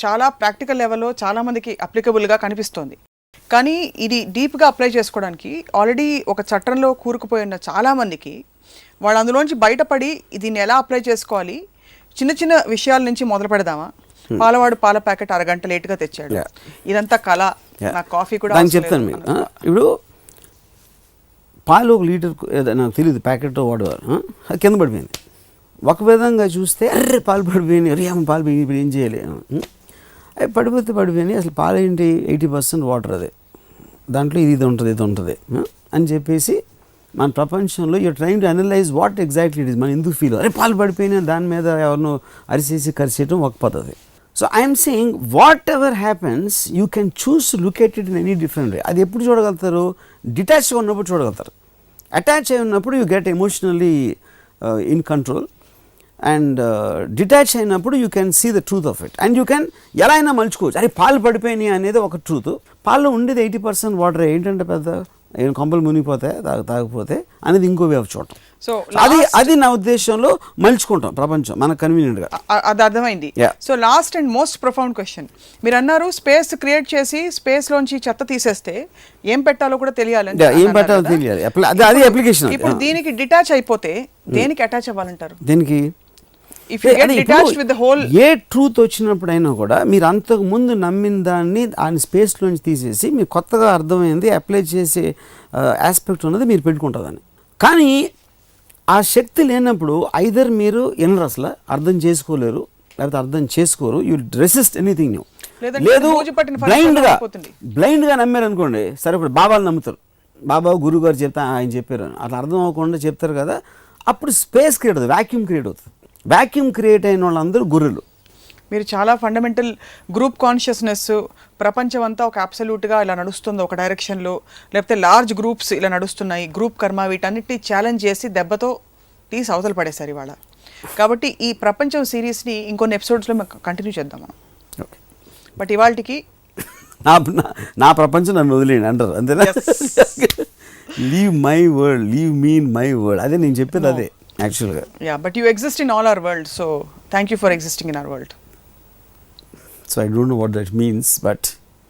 చాలా ప్రాక్టికల్ లెవెల్లో చాలామందికి అప్లికబుల్గా కనిపిస్తోంది, కానీ ఇది డీప్గా అప్లై చేసుకోవడానికి ఆల్రెడీ ఒక చట్టంలో కూరుకుపోయిన చాలామందికి వాళ్ళు అందులోంచి బయటపడి దీన్ని ఎలా అప్లై చేసుకోవాలి, చిన్న చిన్న విషయాల నుంచి మొదలు పెడదామా, పాలవాడు పాల ప్యాకెట్ అరగంట లేట్గా తెచ్చాడు, ఇదంతా కళ, నాకు కాఫీ కూడా దానికి చెప్తాను మీకు. ఇప్పుడు పాలు 1 లీటర్ నాకు తెలియదు ప్యాకెట్ వాడేవారు, అది కింద పడిపోయింది. ఒక విధంగా చూస్తే అర్రే పాలు పడిపోయినాయి, అరే అమ్మ పాలు పోయి ఇప్పుడు ఏం చేయాలి, అవి పడిపోయినాయి. అసలు పాలు ఏంటి 80% వాటర్, అదే దాంట్లో ఇది ఉంటుంది అని చెప్పేసి మన ప్రపంచంలో you're trying to analyse what exactly it is. మనం ఎందుకు ఫీల్ అరే పాలు పడిపోయినా దాని మీద ఎవరినో కరిచేయడం ఒక పద్ధతి. So I'm saying whatever happens you can choose to look at it in any different way. అది ఎప్పుడు చూడగలుగుతారు? డిటాచ్గా ఉన్నప్పుడు చూడగలుగుతారు. అటాచ్ అయి ఉన్నప్పుడు you get emotionally in control, and detach అయినప్పుడు you can see the truth of it, and you can ఎలా అయినా మలుచుకోవచ్చు. అరే పాలు పడిపోయినాయి అనేది ఒక ట్రూత్, పాలు ఉండేది 80% వాటర్, ఏంటంటే పెద్ద ఏం కొంపలు మునిగిపోతే తాగకపోతే అనేది ఇంకో వే ఆఫ్ చూడటం. సో అది నా ఉద్దేశంలో మలుచుకుంటాం ప్రపంచం మనకు కన్వీనియంట్గా. అది అర్థమైంది. So last and most profound question, మీరు అన్నారు స్పేస్ క్రియేట్ చేసి స్పేస్లోంచి చెత్త తీసేస్తే ఏం పెట్టాలో కూడా తెలియాలని. ఏం పెట్టాలో తెలియాలి, అది అప్లికేషన్. ఇప్పుడు దీనికి డిటాచ్ అయిపోతే దేనికి అటాచ్ అవ్వాలంటారు? దీనికి ఏ ట్రూత్ వచ్చినప్పుడైనా కూడా మీరు అంతకు ముందు నమ్మిన దాన్ని ఆయన స్పేస్లోంచి తీసేసి మీరు కొత్తగా అర్థమైంది అప్లై చేసే ఆస్పెక్ట్ ఉన్నది మీరు పెట్టుకుంటుందని. కానీ ఆ శక్తి లేనప్పుడు ఐదర్ మీరు వినరు, అసలు అర్థం చేసుకోలేరు, లేకపోతే అర్థం చేసుకోరు, యూ రెసిస్ట్ ఎనీథింగ్ న్యూ. లేదు బ్లైండ్గా నమ్మారు అనుకోండి, సరే ఇప్పుడు బాబాలు నమ్ముతారు, బాబా గురువు గారు చెప్తా ఆయన చెప్పారు, అట్లా అర్థం అవ్వకుండా చెప్తారు కదా, అప్పుడు స్పేస్ క్రియేట్ అవుతుంది, వ్యాక్యూమ్ క్రియేట్ అవుతుంది. వ్యాక్యూమ్ క్రియేట్ అయిన వాళ్ళందరూ గుర్రెలు. మీరు చాలా ఫండమెంటల్ గ్రూప్ కాన్షియస్నెస్, ప్రపంచం అంతా ఒక అబ్సల్యూట్గా ఇలా నడుస్తుంది ఒక డైరెక్షన్లో, లేకపోతే లార్జ్ గ్రూప్స్ ఇలా నడుస్తున్నాయి, గ్రూప్ కర్మ, వీటన్నిటిని ఛాలెంజ్ చేసి దెబ్బతో తీసి అవతల పడేశారు ఇవాళ. కాబట్టి ఈ ప్రపంచం సిరీస్ని ఇంకొన్ని ఎపిసోడ్స్లో మేము కంటిన్యూ చేద్దాం మనం. ఓకే, బట్ ఇవాళకి నా ప్రపంచం నన్ను వదిలేయండి అంటారు అంతేనా? Leave my world, leave me in my world, అదే నేను చెప్పేది అదే యాక్చువల్గా. Yeah, but you exist in all our world, so thank you for existing in our world. So I don't know what that means, but